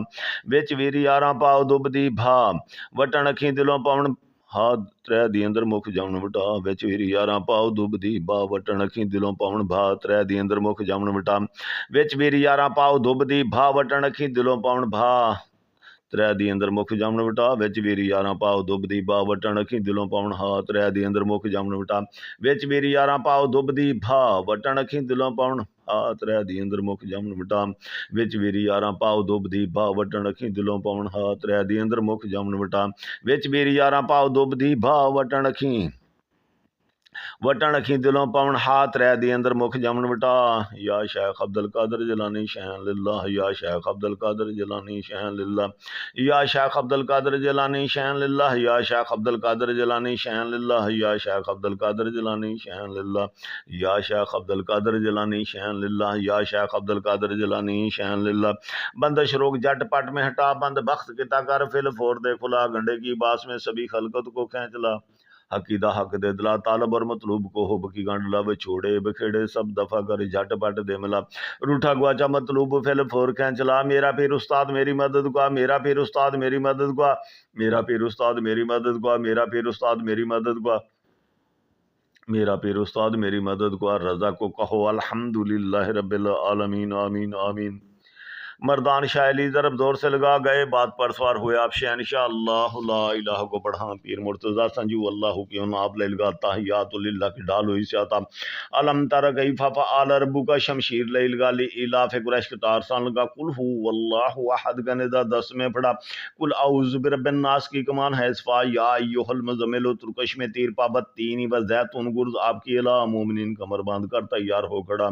وچ ویری یاراں پاؤ دب دی بھا وٹن اکھی دلوں پاؤن ہاتھ ترے دی اندر مک جمن مٹا وچ ویری یاراں پاؤ دب دی بھا وٹن اکھی دلوں پاؤن بھا ترے دی اندر مک جمن مٹا وچ ویری یاراں پاؤ دب دی بھا وٹن اکھی دلوں پاؤن بھا ترے دی اندر مک جمن مٹا وچ ویری یاراں پاؤ دب دی بھا وٹن اکھی دلوں پاؤن ہا ترے دی اندر مک جمن مٹا وچ ویری یاراں پاؤ دب دی بھا وٹن اکھی دلوں پاؤن ہا ترے دی اندر مک جمن مٹا وچ ویری یاراں پاؤ دب دی بھا وٹن اکھی دلوں پاؤن ہا ترے دی اندر مک جمن مٹا وچ ویری یاراں پاؤ دب دی بھا وٹن اکھی دلوں پاؤن ہا ترے دی اندر مک جمن مٹا یا شیخ عبد القادر جیلانی شہن للہ یا شیخ عبد القادر جیلانی شہن للہ یا شیخ عبد القادر جیلانی شہن للہ یا شیخ عبد القادر جیلانی شہن للہ یا شیخ عبد القادر جیلانی شہن للہ یا شیخ عبد القادر جیلانی شہن للہ یا شیخ عبد القادر جیلانی شہن للہ بندش روگ جٹ پٹ میں ہٹا بند بخت کتا کر فل فور دے کھلا گنڈے کی باس میں سبھی خلقت کو کھینچ لا حقیدہ حق دے دلا طالب اور مطلوب کو ہو بکی گانڈ لا بچھوڑے بکھیڑے سب دفع کر جھٹ پٹ دے ملا روٹھا گواچا مطلوب پھیل پھور کھینچ لا میرا پیر استاد میری مدد کو میرا پیر استاد میری مدد کو میرا پیر استاد میری مدد کو میرا پیر استاد میری مدد کو میرا پیر استاد میری مدد کو رضا کو کہو الحمدللہ رب العالمین آمین آمین مردان شاہ علی ضرب زور سے لگا گئے بات پر سوار ہوئے آپ شہنشاہ اللہ لا الہ کو پڑھا پیر مرتضی سنجو اللہ کی آپ لے لگا تحیات للہ کی ڈال ہوئی سے آتا علم تر گئی ففا آل ربو کا شمشیر لے لگا لی الاف قریش کے تارسان لگا کل ہو واللہ احد کا ندا 10 میں پڑھا کل اعوذ برب الناس کی کمان ہے اسفا یا ایوہ المزمل ترکش میں تیر پابت تینی و زیتون گرز آپ کی الہ مومنین کمر باندھ کر تیار ہو کھڑا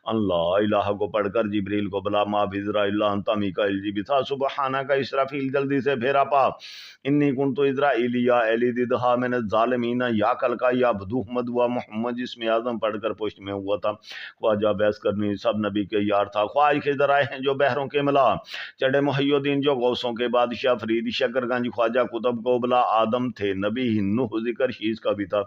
اللہ الہ کو پڑھ کر جبریل کو بلا ما بزرا اللہ انتا میکائیل جی بھی تھا سبحانہ کا اسرافیل جلدی سے بھیرا پا انی کنتو اسرائیلی یا ایلی دیدہا من الظالمین یا کلکا یا بدو احمد و محمد جسم اعظم پڑھ کر پشت میں ہوا تھا خواجہ بیس کرنی سب نبی کے یار تھا خواج کے ذرائع ہیں جو بحروں کے ملا چڑے محی الدین جو غوثوں کے بادشاہ فرید شکر گنج خواجہ قطب کو بلا آدم تھے نبی نوح ذکر شیز کا بھی تھا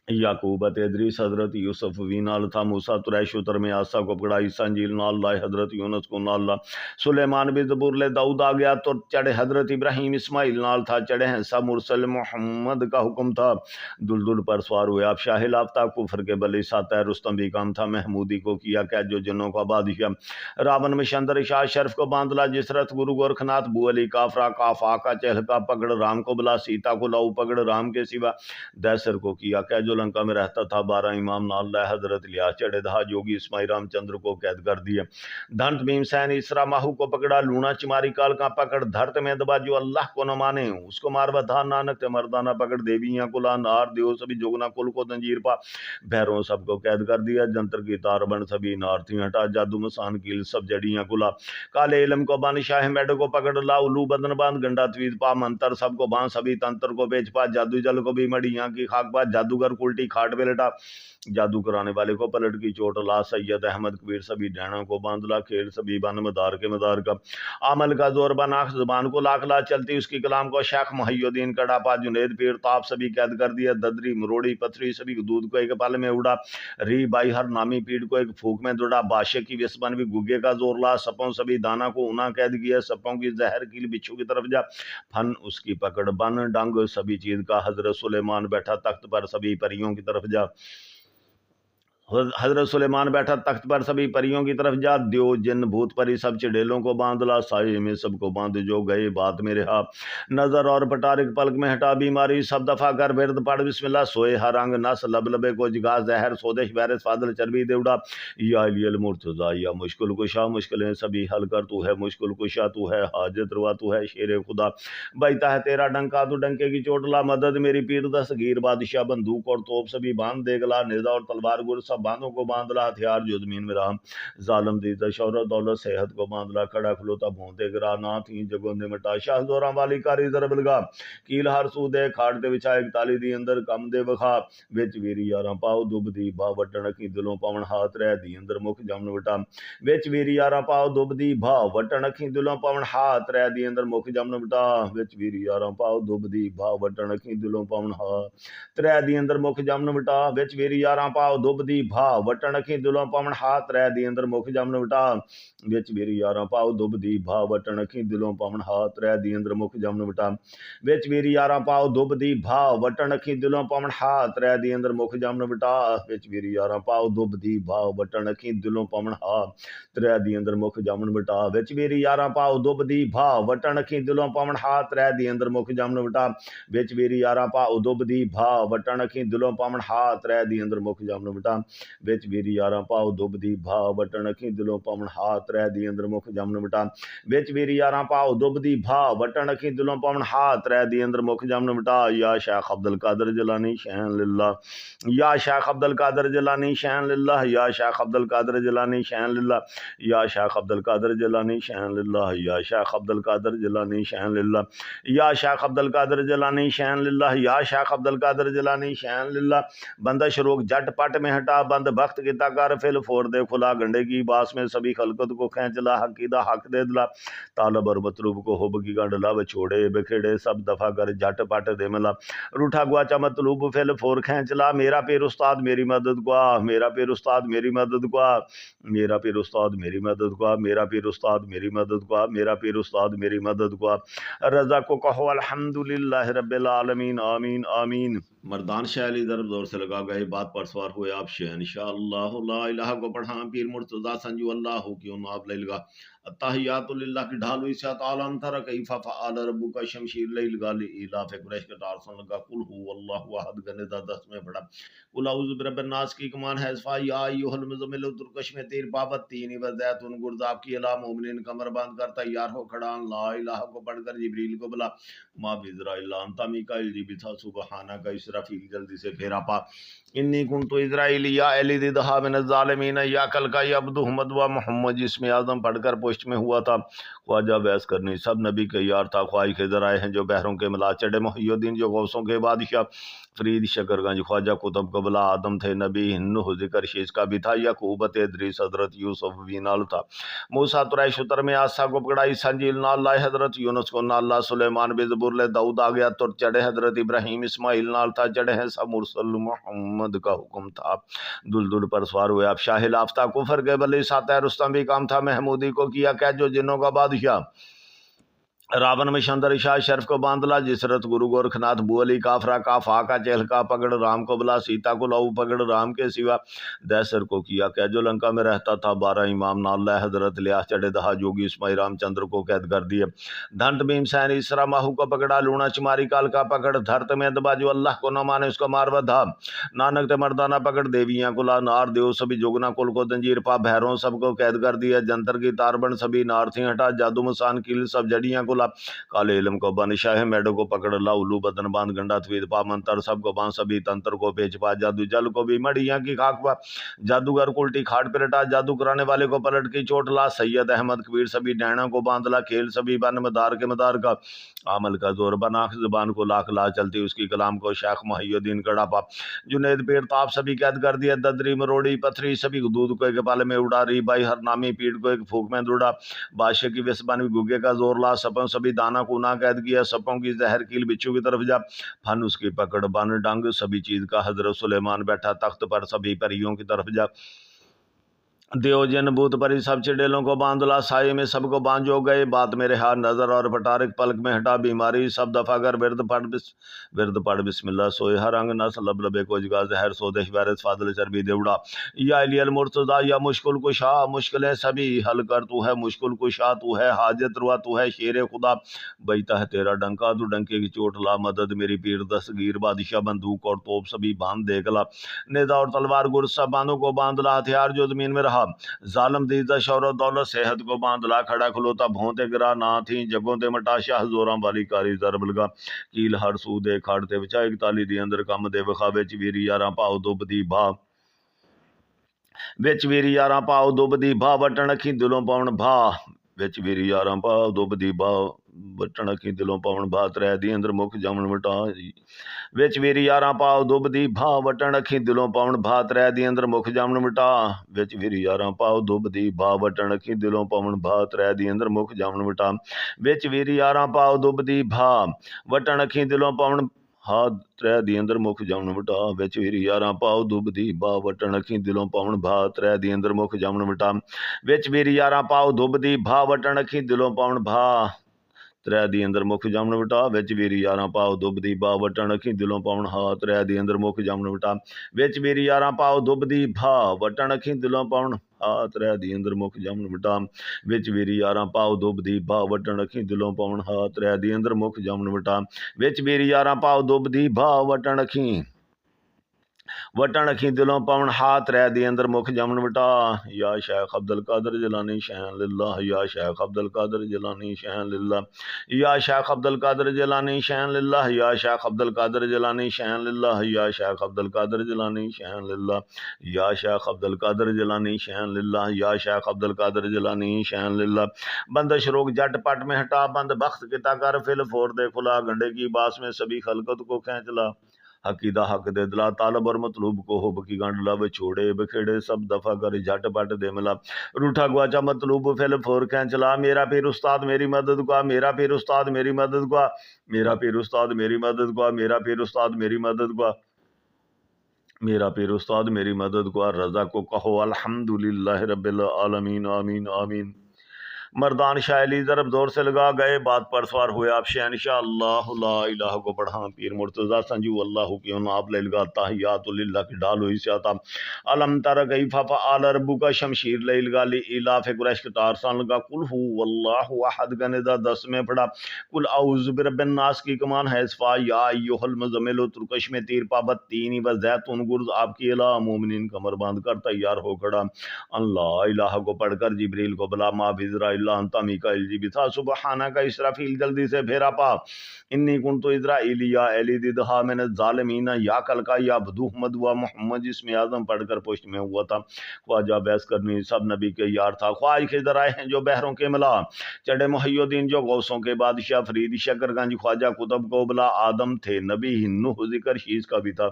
یعقوب ادریس حضرت یوسف وینال تھا موسیٰ تریش اتر میں آسا کو پکڑا عیسیٰ انجیل نال اللہ حضرت یونس کو نال اللہ سلیمان بھی زبور لے داؤد آ گیا تو چڑھے حضرت ابراہیم اسماعیل نال تھا چڑھے ہیں سب مرسل محمد کا حکم تھا دل پر سوار ہوئے آپ شاہ لافتہ کفر کے بلی ساتھ رستم بھی کام تھا محمودی کو کیا کہ جو جنوں کا بادشاہ راون میں شندر شاہ شرف کو باندھلا جس رت گرو گورکھناتھ بو علی کافرا کافا کا چہلکا پکڑ رام کو بلا سیتا کو لاؤ پکڑ رام کے سوا دیسر کو کیا کہ جو لنکا میں رہتا تھا 12 امام نال حضرت لیا چڑھے دہا جوگی اسماعیل رام چندر کو قید کر دیا دھنت بھیم سین اسرا ماہو کو پکڑا لونا چماری کال کا پکڑ دھرت میں دبا جو اللہ کو نہ مانے اس کو مار بدھا نانک تے مردانہ پکڑ دیویاں کلا نار دیو سبھی جوگنا کل کو تنجیر پا بہروں سب کو قید کر دیا جنتر کی تار بن سبھی نار تھی ہٹا جادو مسان کیل سب جڑیاں کلا کالے علم کو بان شاہ میڈ کو پکڑ لا الو بدن باندھ گنڈا توید پا منتر سب کو بان سبھی تنتر کو بیچ پا جادو جل کو بھی مڑیاں کی خاک پا جادوگر کلٹی کھاٹ پہ لٹا جادو کرانے والے کو پلٹ کی چوٹ لا سید احمد کبیر سبھی ڈینا کو باندھلا کھیل سبھی بن مدار کے مدار کا عمل کا زور بنا زبان کو لاکھ لا چلتی اس کی کلام کو شیخ محی الدین کڑا پا جنید پیر تاپ سبھی قید کر دیا ددری مروڑی پتھری سبھی دودھ کو ایک پل میں اڑا ری بائی ہر نامی پیڑ کو ایک پھوک میں دوڑا بادشاہ کی وسبن بھی گگے کا زور لا سپوں سبھی دانا کو انہاں قید کیا سپوں کی زہر کیل بچھو کی طرف جا پھن اس کی پکڑ بن ڈنگ سبھی چیز کا حضرت سلیمان بیٹھا تخت پر سبھی پریوں کی طرف جا حضرت سلیمان بیٹھا تخت پر سبھی پریوں کی طرف جا دیو جن بھوت پری سب چڑیلوں کو باندھلا سائے میں سب کو باندھ جو گئے بات میں رہا نظر اور پٹارک پلک میں ہٹا بیماری سب دفعہ کر ورد پڑھ بسم اللہ سوئے ہر رنگ نس لب لبے کو جگا زہر سودش ویرس فاضل چربی دیوڑا یا علی المرتضی یا مشکل کشا مشکلیں سبھی حل کر تو ہے مشکل کشا تو ہے حاجت روا تو ہے شیر خدا بیتا ہے تیرا ڈنکا تو ڈنکے کی چوٹ لا مدد میری پیر دستگیر بادشاہ بندوق اور توپ سبھی باندھ دے گلا نیزا اور تلوار گر سب باندھوں کو باندھلا ہتھیار جو زمین میں رہا ظالم دیتا شہرت دولت صحت کو باندھلا کھڑا کھلوتا بھونتے گرا نہ تھی جگوں نے مٹا شاہ زوراں والی کاری ضرب لگا کیل ہر سو دے کھاڑ تے وچھا ایک تالی دی اندر کم دے وکھا وچ ویری یاراں پاؤ دب دی بھا وٹن اکھی دلوں پاون ہاتھ رہ دی اندر مکھ جمن وٹا وچ ویری یاراں پاؤ دب دی بھا وٹن اکھی دلوں پاون ہاتھ رہ دی اندر مکھ جمن وٹا وچ ویری یاراں پاؤ دب دی بھا وٹن اکھی دلوں پاون ہاتھ رہ دی اندر مکھ جمن وٹا وچ ویری یاراں پاؤ دب دی بھا وٹن اکھی دلوں پاون ہاتھ رہ دی اندر مکھ جمن وٹا وچ ویری یاراں پاؤ دب دی بھا وٹن اکھی دلوں پاون ہاتھ رہ دی اندر مکھ جمن وٹا وچ ویری یاراں پاؤ دب دی بھا وٹن اکھی دلوں پاون ہاتھ رہ دی اندر مکھ جمن وٹا وچ ویری یاراں پاؤ دب دی بھا وٹن اکھی دلوں پاون ہاتھ رہ دی اندر مکھ جمن وٹا وچ ویری یاراں پاؤ دب دی بھا وٹن اکھی دلوں پاون ہاتھ رہ دی اندر مکھ جمن وٹا وچ ویری یاراں پاؤ دب دی بھا وٹن اکھی دلوں پاون ہاتھ رہ دی اندر مکھ جمن وٹا وچ ویری یاراں پاؤ دب دی بھا وٹن اکھی دلوں پاون ہاتھ رہ دی اندر مکھ جمن وٹا وچ ویری یاراں پاؤ دب دی بھا وٹن اکھی دلوں پاون ہاتھ رہ دی اندر مکھ جمن وٹا یا شیخ عبد القادر جیلانی شین للہ یا شیخ عبد القادر جیلانی شین للہ یا شیخ عبد القادر جیلانی شین للہ یا شیخ عبد القادر جیلانی شین للہ یا شیخ عبد القادر جیلانی شین للہ یا شیخ عبد القادر جیلانی شین للہ یا شیخ عبد القادر جیلانی شین للہ بندش روک جٹ پٹ میں ہٹا بند بخت کی تکار فل فور دے کھلا گنڈے کی باس میں سبھی خلقت کو کھینچ لا حقیدہ حق دے دلا طالب اور مطلوب کو حب کی گنڈ لا بچھوڑے بکھڑے سب دفعہ کر جھٹ پٹ دے ملا روٹھا گواچا مطلوب فل فور کھینچ لا میرا پیر استاد میری مدد کو میرا پیر استاد میری مدد کو میرا پیر استاد میری مدد کو میرا پیر استاد میری مدد کو میرا پیر استاد میری مدد کو رضا کو کہو الحمدللہ رب العالمین آمین آمین مردان شاہ علی ضرب زور سے لگا گئے بات پر سوار ہوئے آپ شہنشاہ اللہ لا الہ کو پڑھا پیر مرتضی سنجو اللہ کی آپ لے لگا التحیات للہ کی ڈھال ہوئی سات عالم تر کیف فعل ربک شمشیر لیل گالی الاف قریش کا ٹار سن لگا قل هو اللہ احد کا ندا 10 میں پڑھا قل اعوذ برب الناس کی کمان ہے صفا یا ایھا المزمل ترکش میں تیر بابت تین و زیتون گرداب کی الا مومنین کمر باندھ کر تیار ہو کھڑا لا الہ کو پڑھ کر جبریل کو بلا ما بزرائیل انتا میکائیل جی بتا سبحانہ کا اسرافیل جلدی سے پھیرا پا انی کنتو اسرائیلی یا علی دہا من الظالمین یا کل کا عبد احمد و محمد جس میں اعظم پڑھ کر پشت میں ہوا تھا خواجہ بحث کرنی سب نبی کے یار تھا خواہی کے ذرائع ہیں جو بحروں کے ملا چڑے محی الدین جو غوثوں کے بادشاہ فرید شکر گنج خواجہ قطب قبلہ آدم تھے نبی نوح ذکر شیش کا بھی تھا یعقوبت ادریس حضرت یوسف بھی نال تھا موسیٰ ترائش شتر میں آسا کو پکڑائی سنجیل نال لائے حضرت یونس کو نال لا سلیمان بے زبور لے داؤد آ گیا تر چڑھے حضرت ابراہیم اسماعیل نال تھا چڑھے ہیں سب مرسل محمد کا حکم تھا دل پر سوار ہوئے اب شاہ لافتہ کفر کے بلی ساتھ رستم بھی کام تھا محمودی کو کیا کہ جو جنوں کا بادشاہ راون میں شندر شاہ شرف کو باندھلا جسرت گرو گورکھناتھ بو علی کافرا کا فاقا چہل کا پکڑ رام کو بلا سیتا کو لو پکڑ رام کے سوا دیسر کو کیا کہ جو لنکا میں رہتا تھا 12 امام نال حضرت لیاس چڑھے دہا جوگی اسماعیل رام چندر کو قید کر دیے دھنت بھیم سین اسرا ماہو کو پکڑا لونا چماری کال کا پکڑ دھرت میں دبا جو اللہ کو نہ مانے اس کو مار بدھا نانک تے مردانہ پکڑ دیویاں کو لا نار دیو سبھی جوگنا کل کو دنجیر پا بھیروں سب کو قید کر دیا جنتر کی تار بن سبھی نار تھی ہٹا جادو مسان کیل سب جڑیاں کو کالے علم کو بن شاہ میڈو کو پکڑ لا الو بدن باندھ گنڈا تھوید پا منتر سب کو باندھ سبھی تنتر کو پیچ پا جادو جل کو بھی مڑیاں کی خاک پا جادوگر کو الٹی کھاٹ پلٹا جادو کرانے والے کو پلٹ کی چوٹ لا سید احمد کبیر سبھی ڈینا کو باندھ لا کھیل سبھی بن مدار کے مدار کا عمل کا زور بنا زبان کو لاکھ لا چلتی اس کی کلام کو شیخ محی الدین کڑا پا جنید پیر تاپ سبھی قید کر دیا ددری مروڑی پتھری سبھی دودھ کو ایک پالے میں اڑا ری بائی ہر نامی پیڑ کو ایک پھوک میں دوڑا بادشاہ کی وسبان بھی گگے کا زور لا سپوں سبھی دانا کو نہ قید کیا سپوں کی زہر کیل بچھو کی طرف جا پھن اس کی پکڑ بن ڈنگ سبھی چیز کا حضرت سلیمان بیٹھا تخت پر سبھی پریوں کی طرف جا دیو جن بوت پری سب چڑیلوں کو باندھلا سائے میں سب کو بانجو گئے بات میں رہا نظر اور پٹارک پلک میں ہٹا بیماری سب دفعہ کر ورد پڑھ بسم اللہ سوئے ہر انگ نس لب لبے کو جگا زہر سودش ویرس فاضل چربی دیوڑا یا علی المرتضی یا مشکل کشا مشکلیں سبھی حل کر تو ہے مشکل کشا تو ہے حاجت روا تو ہے شیر خدا بیتا ہے تیرا ڈنکا تو ڈنکے کی چوٹ لا مدد میری پیر دستگیر بادشاہ بندوق اور توپ سبھی باندھ دیکھ لا نیزا اور تلوار گر سب باندھوں کو باندھ لا ہتھیار جو زمین میں رہا ظالم دیدہ شہرت دولت صحت کو باندھ لا کھڑا کھلوتا بھونتے گرا نہ تھیں جگوں تے مٹا شاہ زوراں والی کاری ضرب لگا کیل ہر سو دے کھاڑتے وچا ایک تالی دی اندر کم دے وخا وچ ویری یاراں پاؤ دب دی بھا وچ ویری یاراں پاؤ دب دی بھا وٹن اکھی دلوں پاؤن بھا وچ ویری یاراں پاؤ دب دی بھا وٹن اکھی دلوں پاؤن بھا ترے دی اندر مکھ جمن وٹا وچ ویری یاراں پاؤ دب دی بھا وٹن اکھی دلوں پاؤن بھا ترے دی اندر مکھ جمن وٹا وچ ویری یاراں پاؤ دب دی بھا وٹن اکھی دلوں پاؤن بھا ترے دی اندر مکھ جمن وٹا وچ ویری یاراں پاؤ دب دی بھا وٹن اکھی دلوں پاؤن ہاتھ ترے دی اندر مکھ جمن وٹا وچ ویری یاراں پاؤ دب دی بھا وٹن اکھی دلوں پاؤن بھا ترے دی اندر مکھ جمن وٹا وچ ویری یاراں پاؤ دب دی بھا وٹن اکھی دلوں پاؤن بھا ترے دی اندر مکھ جمن وٹا وچ ویری یاراں پاؤ دب دی بھا وٹن اکھی دلوں پاؤن ہا ترے دی اندر مکھ جمن وٹا وچ ویری یاراں پاؤ دب دی بھا وٹن اکھی دلوں پاؤن ہا ترے دی اندر مکھ جمن وٹا وچ ویری یاراں پاؤ دب دی بھا وٹن اکھی دلوں پاؤن ہا ترے دی اندر مکھ جمن وٹا وچ ویری یاراں پاؤ دب دی بھا وٹن اکھی دلوں پاؤن ہا ترے دی اندر مکھ جمن وٹا یا شیخ عبد القادر جیلانی شہن للہ یا شیخ عبد القادر جیلانی شہن للہ یا شیخ عبد القادر جیلانی شہن للہ یا شیخ عبد القادر جیلانی شہن للہ یا شیخ عبد القادر جیلانی شہن للہ یا شیخ عبد القادر جیلانی شہن للہ یا شیخ عبد القادر جیلانی شہن للہ بندش روگ جٹ پٹ میں ہٹا بند بخت کتا کر فل فور دے کھلا گنڈے کی باس میں سبھی خلقت کو کھینچ لا حقیدہ حق دے دلا طالب اور مطلوب کو ہو بکی گانڈ لا چھوڑے بکھیڑے سب دفعہ کر جھٹ پٹ دے ملا روٹھا گواچا مطلوب فل فور کھینچ لا میرا پیر استاد میری مدد کو میرا پیر استاد میری مدد کو میرا پیر استاد میری مدد کو میرا پیر استاد میری مدد کو میرا پیر استاد میری مدد کو رضا کو کہو الحمدللہ رب العالمین آمین آمین مردان شاہ علی ضرب زور سے لگا گئے بات پر سوار ہوئے آپ شہنشاہ اللہ لا الہ کو پڑھا پیر مرتضی سنجو اللہ کی آپ لے لگا تحیات للہ کی ڈال ہوئی سے آتا علم تر کیف فعل ربک شمشیر لے لگا لی الاف قریش کے تارسان لگا قل هو واللہ احد کا ندا 10 میں پڑھا قل اعوذ برب الناس کی کمان ہے صفا یا ایھا المزمل ترکش میں تیر پابت تینی و زیتون گرز آپ کی الہ مومنین کمر باندھ کر تیار ہو کھڑا اللہ الہ کو پڑھ کر جبریل کو بلا ما بزرا اللہ انتا میکائیل جی بھی تھا سبحانہ کا اسرافیل جلدی سے پھیرا پا انی کنتو اسرائیلی یا ایلی دیدہا من الظالمین یا کل کا یا بدوح مدوا محمد جسم اعظم پڑھ کر پشت میں ہوا تھا خواجہ بیس کرنی سب نبی کے یار تھا خواہی کے ذرائع ہیں جو بحروں کے ملا چڑے محی الدین جو غوثوں کے بادشاہ فرید شکر گنج خواجہ قطب کو بلا آدم تھے نبی نوح ذکر شیز کا بھی تھا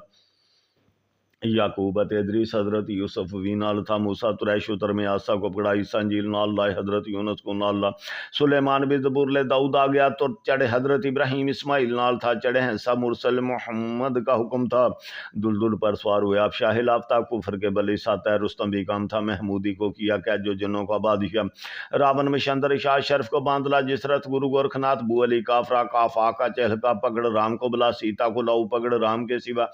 یعقوب ادریس حضرت یوسف وی نال تھا موسیٰ تریش اتر میں آسا کو پکڑا عیسیٰ انجیل نال لائے حضرت یونس کو نال لا سلیمان بھی زبور لے داؤد آ گیا تو چڑھے حضرت ابراہیم اسماعیل نال تھا چڑھے ہیں سب مرسل محمد کا حکم تھا دلدل پر سوار ہوئے آپ شاہ لافتہ کفر کے بلی ساتھ رستم بھی کام تھا محمودی کو کیا کہ جو جنوں کا بادشاہ راون میں شندر شاہ شرف کو باندھلا جسرت گرو گورکھناتھ بو علی کافرا کافا کا چہلکا پکڑ رام کو بلا سیتا کو لاؤ پکڑ رام کے سوا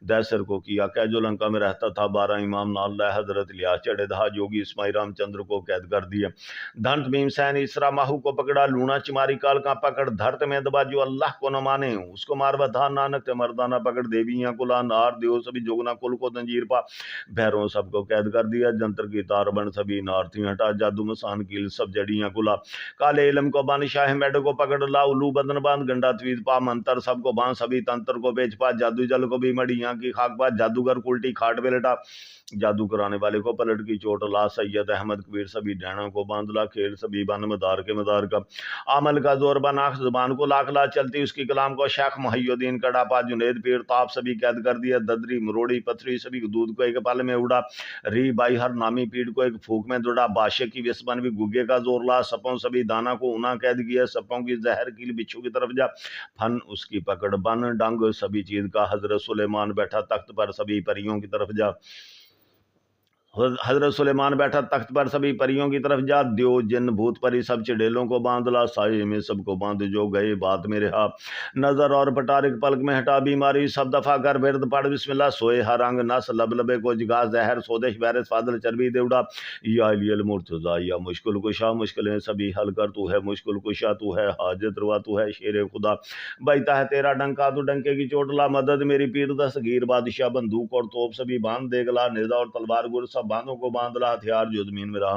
دیسر کو کیا کہ جو لنکا میں رہتا تھا 12 امام نال لہ حضرت لیا چڑھے دہا جوگی اسماعی رام چندر کو قید کر دیا دھنت بھیم سین اسرا ماہو کو پکڑا لونا چماری کال کا پکڑ دھرت میں دبا جو اللہ کو نہ مانے اس کو مار بدھا نانک تے مردانہ پکڑ دیویاں کو لا نار دیو سبھی جوگنا کل کو تنجیر پا بہروں سب کو قید کر دیا جنتر کی تار بن سبھی نار تھی ہٹا جادو مسان کیل سب جڑیاں کلا کالے علم کو بان شاہ میڈ کو پکڑ لا الو بدن باندھ گنڈا توید پا منتر سب کو بان سبھی تنتر کو بیچ پا جادو جل کو بھی مڑیاں کی خاک پا جادوگر الٹی کھاٹ پہ لٹا جادو کرانے والے کو پلٹ کی چوٹ لا سید احمد کبیر سبھی ڈھینا کو باندھ لا کھیل سبھی بن مدار کے مدار کا عمل کا زور بنا زبان کو لاکھ لا چلتی اس کی کلام کو شیخ محی الدین کڑا پا جنید پیر تاپ سبھی قید کر دیا ددری مروڑی پتھری سبھی دودھ کو ایک پل میں اڑا ری بائی ہر نامی پیڑ کو ایک پھوک میں دوڑا بادشاہ کی وسبن بھی گگے کا زور لا سپوں سبھی دانا کو انا قید کیا سپوں کی زہر کیل بچھو کی طرف جا پھن اس کی پکڑ بن ڈنگ سبھی چیز کا حضرت سلیمان بیٹھا تخت پر سبھی پریوں کی طرف جا حضرت سلیمان بیٹھا تخت پر سبھی پریوں کی طرف جا دیو جن بھوت پری سب چڑیلوں کو باندھ لا سائے میں سب کو باندھ جو گئے بات میں رہا نظر اور پٹارک پلک میں ہٹا بیماری سب دفعہ کر ورد پڑھ بسم اللہ سوئے ہر رنگ نس لب لبے کو جگا زہر سودش ویرس فاضل چربی دیوڑا یا علی المرتضی یا مشکل کشا مشکلیں سبھی حل کر تو ہے مشکل کشا تو ہے حاجت روا تو ہے شیر خدا بیتا ہے تیرا ڈنکا تو ڈنکے کی چوٹ لا مدد میری پیر دستگیر بادشاہ بندوق اور توپ سبھی باندھ دے گلا نیزا اور تلوار گر سب باندھوں کو باندھ لا ہتھیار جو زمین میں رہا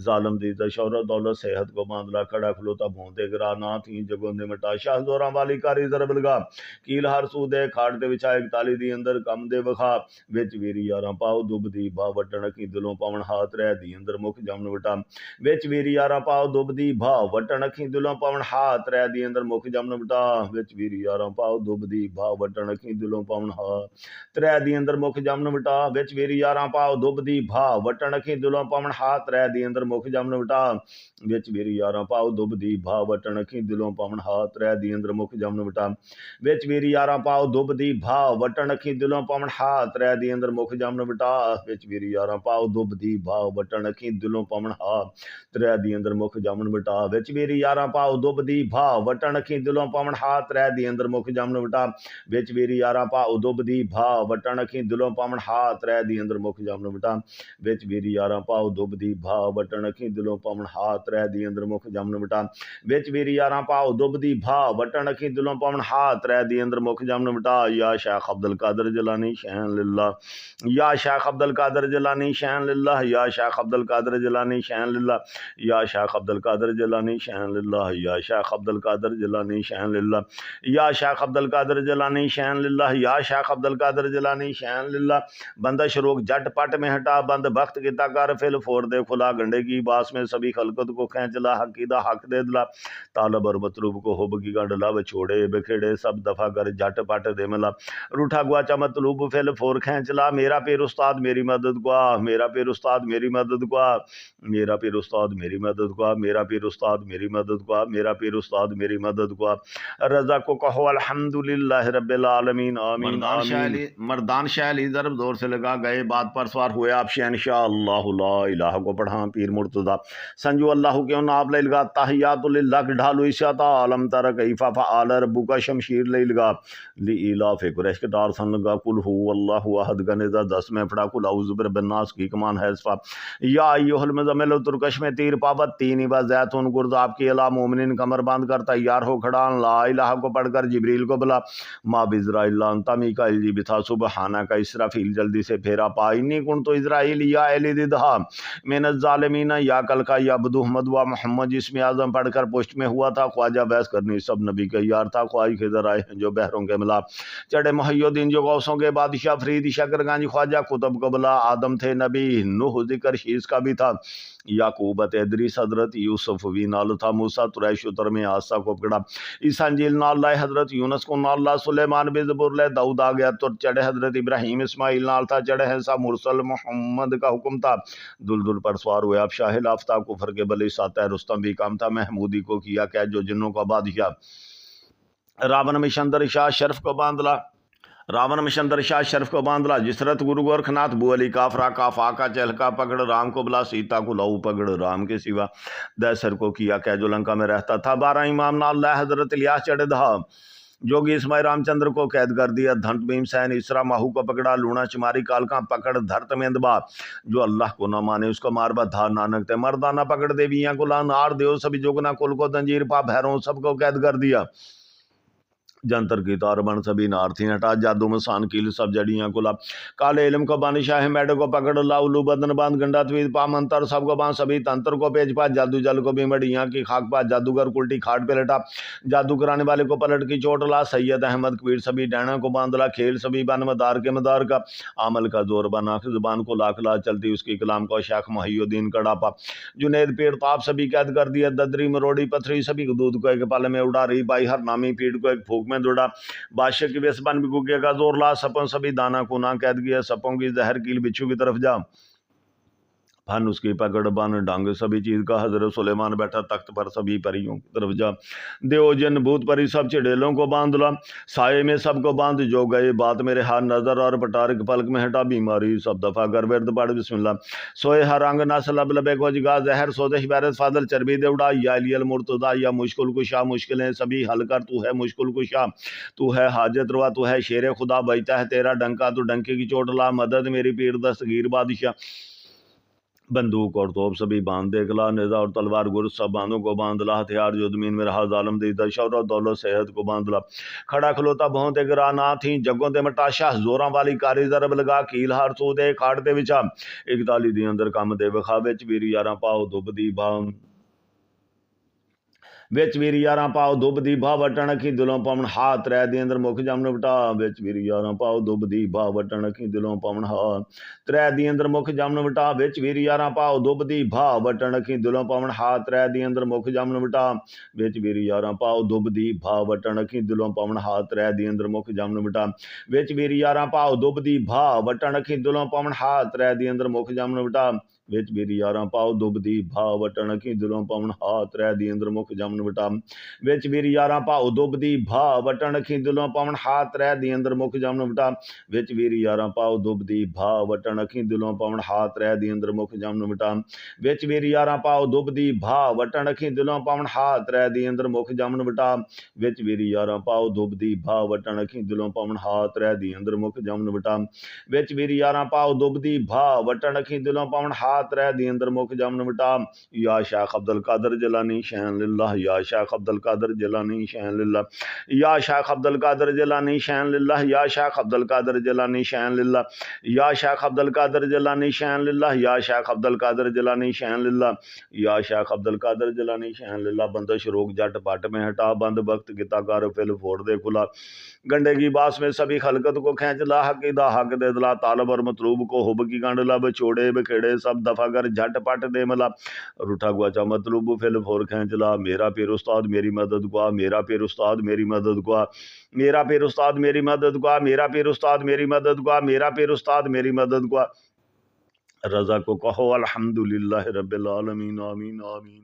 ظالم دیتا شہرت دولت صحت کو باندھ لا کھڑا کھلوتا بھونتے گرا نہ تھی جگوں نے مٹا شاہ زوراں والی کاری ضرب لگا کیل ہر سو دے کھاڑ تے وچھا ایک تالی دی اندر کم دے وکھا وچ ویری یاراں پاؤ دب دی با وٹن کی دلوں پاون ہاتھ رہ دی اندر مکھ جمن وٹا وچ ویری یاراں پاؤ دب دی با وٹن کی دلوں پاون ہاتھ رہ دی اندر مکھ جمن وٹا وچ ویری یاراں پاؤ دب دی با وٹن کی دلوں پاون ہاتھ رہ دی اندر مکھ جمن وٹا وچ ویری یاراں پاؤ دب دی با وٹن کی دلوں پاون ہاتھ رہ دی اندر مکھ جمن وٹا وچ ویری یاراں پاؤ دب دی با وٹن کی دلوں پاون ہاتھ رہ دی اندر مکھ جمن وٹا وچ ویری یاراں پاؤ دب دی با وٹن کی دلوں پاون ہاتھ رہ دی اندر مکھ جمن وٹا وچ ویری یاراں پاؤ دب دی با وٹن کی دلوں پاون ہاتھ رہ دی اندر مکھ جمن وٹا وچ ویری یاراں پاؤ دب دی با وٹن کی دلوں پاون ہاتھ رہ دی اندر مکھ جمن وٹا وچ ویری یاراں پاؤ دب دی با وٹن کی دلوں پاون ہاتھ رہ دی اندر مکھ جمن وٹا وچ ویری یاراں پاؤ دب دی با وٹن کی دلوں پاون ہاتھ رہ دی اندر مکھ جمن وٹا وچ ویری یاراں پاؤ دب دی با وٹن کی دلوں پاون ہاتھ رہ دی اندر مکھ جمن وٹا یا شیخ عبد القادر جیلانی شین للہ یا شیخ عبد القادر جیلانی شین للہ یا شیخ عبد القادر جیلانی شین للہ یا شیخ عبد القادر جیلانی شین للہ یا شیخ عبد القادر جیلانی شین للہ یا شیخ عبد القادر جیلانی شین للہ یا شیخ عبد القادر جیلانی شین للہ بندش روک جٹ پٹ میں ہٹا بند بخت کی تاکار فل فور دے کھلا گنڈے کی باس میں سبھی خلقت کو کھینچ لا حقیدہ حق دے دلا طالب اور مطلوب کو ہوب کی گنڈ لا بچھوڑے بکھیڑے سب دفعہ کر جٹ پٹ دے ملا روٹھا گواچا مطلوب فل فور کھینچ لا میرا پیر استاد میری مدد کو میرا پیر استاد میری مدد کو میرا پیر استاد میری مدد کو میرا پیر استاد میری مدد کو میرا پیر استاد میری مدد کو رضا کو کہو الحمدللہ رب العالمین آمین آمین مردان شاہ علی ضرب زور سے لگا گئے بات پر سوار ہوئے آپ شیئا انشاءاللہ لا الہ کو پڑھا پیر مرتضی سنجو اللہ کے آپ لے لگا تحیات للہ کی ڈھالو اسیاتا علم تر کیفا فعال ربک شمشیر لے لگا لإلاف قریش کے ڈار سن لگا قل هو اللہ احد گنیزہ 10 میں پڑھا قل اعوذ برب الناس کی کمان ہے اسفا یا ایوہ المزمل ترکش میں تیر پابت تینی با زیتون گرد آپ کی علا مومنین کمر باندھ کر تیار ہو کھڑان لا الہ کو پڑھ کر جبریل کو بلا ما بزرائیل انتا میکائیل جی بتا سبحانہ کا اسرافیل جلدی سے پھیرا پائنی کن تو اسرائیل یا ایلی ددھا من الظالمین یا کل کا یا بدو احمد و محمد جس میں اعظم پڑھ کر پشت میں ہوا تھا خواجہ بحث کرنی سب نبی کے یار تھا خواہی خضر آئے ہیں جو بحروں کے ملا چڑھے محی الدین جو غوثوں کے بادشاہ فرید شکر گنج خواجہ قطب قبلہ آدم تھے نبی نوح ذکر شیز کا بھی تھا یعقوبت ادریس حضرت یوسف وی نال تھا موسیٰ تریش اتر میں آسا کو پکڑا عیسیٰ انجیل نال لائے حضرت یونس کو نال لا سلیمان بے زبور لے داؤد آ گیا تو چڑھے حضرت ابراہیم اسماعیل نال تھا چڑھے حسا مرسل محمد کا حکم تھا دل پر سوار ہوئے اب شاہ لافتہ کفر کے بلی ساتھ رستم بھی کام تھا محمودی کو کیا کہ جو جنوں کا بادشاہ راون مشندر شاہ شرف کو باندھلا راون مشندر شاہ شرف کو باندھلا جسرت گرو گورکھناتھ بو علی کافرا کا فاقا چہلکا پکڑ رام کو بلا سیتا کو لہو پکڑ رام کے سوا دیسر کو کیا کہ جو لنکا میں رہتا تھا 12 امام نال لہ حضرت الیاس چڑھ دہا جوگی اسماعیل رام چندر کو قید کر دیا دھنت بھیم سین اسرا ماہو کو پکڑا لونا چماری کالکاں پکڑ دھرت میں اندبا جو اللہ کو نہ مانے اس کو مار با دھا نانک تے مردانہ پکڑ دیویاں کو لان آر دیو سبھی جوگنا کل کو دنجیر پا بھیروں سب کو قید کر دیا جنتر کی تار بن سبھی نار تھی ہٹا جادو مسان کیل سب جڑیاں کلا کالے علم کو بان شاہ میڈ کو پکڑ لاولو بدن باندھ گنڈا توید پا منتر سب کو بان سبھی تنتر کو پیج پا جادو جل کو بھی مڑیاں کی خاک پا جادوگر کلٹی کھاٹ پہ لٹا جادو کرانے والے کو پلٹ کی چوٹ لا سید احمد کبیر سبھی ڈینا کو باندھلا کھیل سبھی بن مدار کے مدار کا عمل کا زور بنا زبان کو لاکھ لا چلتی اس کی کلام کو شیخ محی الدین کڑا پا جنید پیر تاب سبھی قید کر دیا ددری مروڑی پتھری سبھی دودھ کو ایک پل میں اڑا رہی بائی ہر نامی پیڑ کو ایک پھوک میں دوڑا بادشاہ کی ویسبان بھی گگے کا زور لا سپوں سبھی دانا کو نہ قید کیا سپوں کی زہر کیل بچھو کی طرف جا پھن اس کی پکڑ بن ڈانگ سبھی چیز کا حضرت سلیمان بیٹھا تخت پر سبھی پریوں کی طرف جا دیو جن بھوت پری سب چڑیلوں کو باندھ لا سائے میں سب کو باندھ جو گئے بات میرے ہاتھ نظر اور پٹارک پلک میں ہٹا بیماری سب دفعہ کر ورد پڑھ بسم اللہ سوئے ہر رنگ نس لب لبے کو جگا زہر سودش بیرت فاضل چربی دے اڑا یا علی المرتضی یا مشکل کشا مشکلیں سبھی حل کر تو ہے مشکل کشا تو ہے حاجت روا تو ہے شیر خدا بجتا ہے تیرا ڈنکا تو ڈنکے کی چوٹ لا مدد میری پیر دستگیر بادشاہ بندوق اور توپ سبھی باندھ دیکھ لا نیزہ اور تلوار گرز سب باندھوں کو باندھ لا ہتھیار جو زمین میں رہا ظالم دی شہرت دولت صحت کو باندھ لا کھڑا کھلوتا بہت گرا نہ تھیں جگوں تے مٹا شاہ زوراں والی کاری ضرب لگا کیل ہار سو دے کھاڑ دے وچا ایک تالی دی اندر کم دے وخا وچ ویری یاراں پاؤ دب دی با وچ ویری یاراں پاؤ دب دی بھا وٹن اکھی دلوں پاون ہاتھ رہ دی اندر مکھ جمن وٹا وچ ویری یاراں پاؤ دب دی بھا وٹن اکھی دلوں پاون ہاتھ ترے دی اندر مکھ جمن وٹا وچ ویری یاراں پاؤ دب دی بھا وٹن اکھی دلوں پاون ہاتھ رہ دی اندر مکھ جمن وٹا وچ ویری یاراں پاؤ دب دی بھا وٹن اکھی دلوں پاون ہاتھ رہ دی اندر مکھ جمن وٹا وچ ویری یاراں پاؤ دب دی بھا وٹن اکھی دلوں پاون ہاتھ رہ دی اندر مکھ جمن وٹا وچ ویری یاراں پاؤ دب دی بھا وٹن اکھی دلوں پاون ہاتھ رہ دی اندر مکھ جمن وٹا وچ ویری یاراں پاؤ دب دی بھا وٹن اکھی دلوں پاون ہاتھ رہ دی اندر مکھ جمن وٹا وچ ویری یاراں پاؤ دب دی بھا وٹن اکھی دلوں پاون ہاتھ رہ دی اندر مکھ جمن وٹا وچ ویری یاراں پاؤ دب دی بھا وٹن اکھی دلوں پاون ہاتھ رہ دی اندر مکھ جمن وٹا وچ ویری یاراں پاؤ دب دی بھا وٹن اکھی دلوں پاون ہاتھ رہ دی اندر مکھ جمن وٹا وچ ویری یاراں پاؤ دب دی بھا وٹن اکھی دلوں پاون ہاتھ رہ دی اندر مکھ جمن وٹا یا شیخ عبد القادر جیلانی شین للہ یا شیخ عبد القادر جیلانی شین للہ یا شیخ عبد القادر جیلانی شین للہ یا شیخ عبد القادر جیلانی شین للہ یا شیخ عبد القادر جیلانی شین للہ یا شیخ عبد القادر جیلانی شین للہ یا شیخ عبد القادر جیلانی شین للہ بندش روک جٹ پٹ میں ہٹا بند وقت گتا کار فل پھوڑ دے کھلا گنڈے کی باس میں سبھی خلقت کو کھینچ لا حق دا حق دے دلا طالب اور مطلوب کو حب کی گنڈ لا بچوڑے بکھیڑے سب دفع کر جھٹ پٹ دے ملا روٹھا گواچا مطلوب فل پھور کھینچ لا میرا پیر استاد میری مدد گوا میرا پیر استاد میری مدد گوا میرا پیر استاد میری مدد گوا میرا پیر استاد میری مدد گوا میرا پیر استاد میری مدد گوا رضا کو کہو الحمدللہ رب العالمین آمین آمین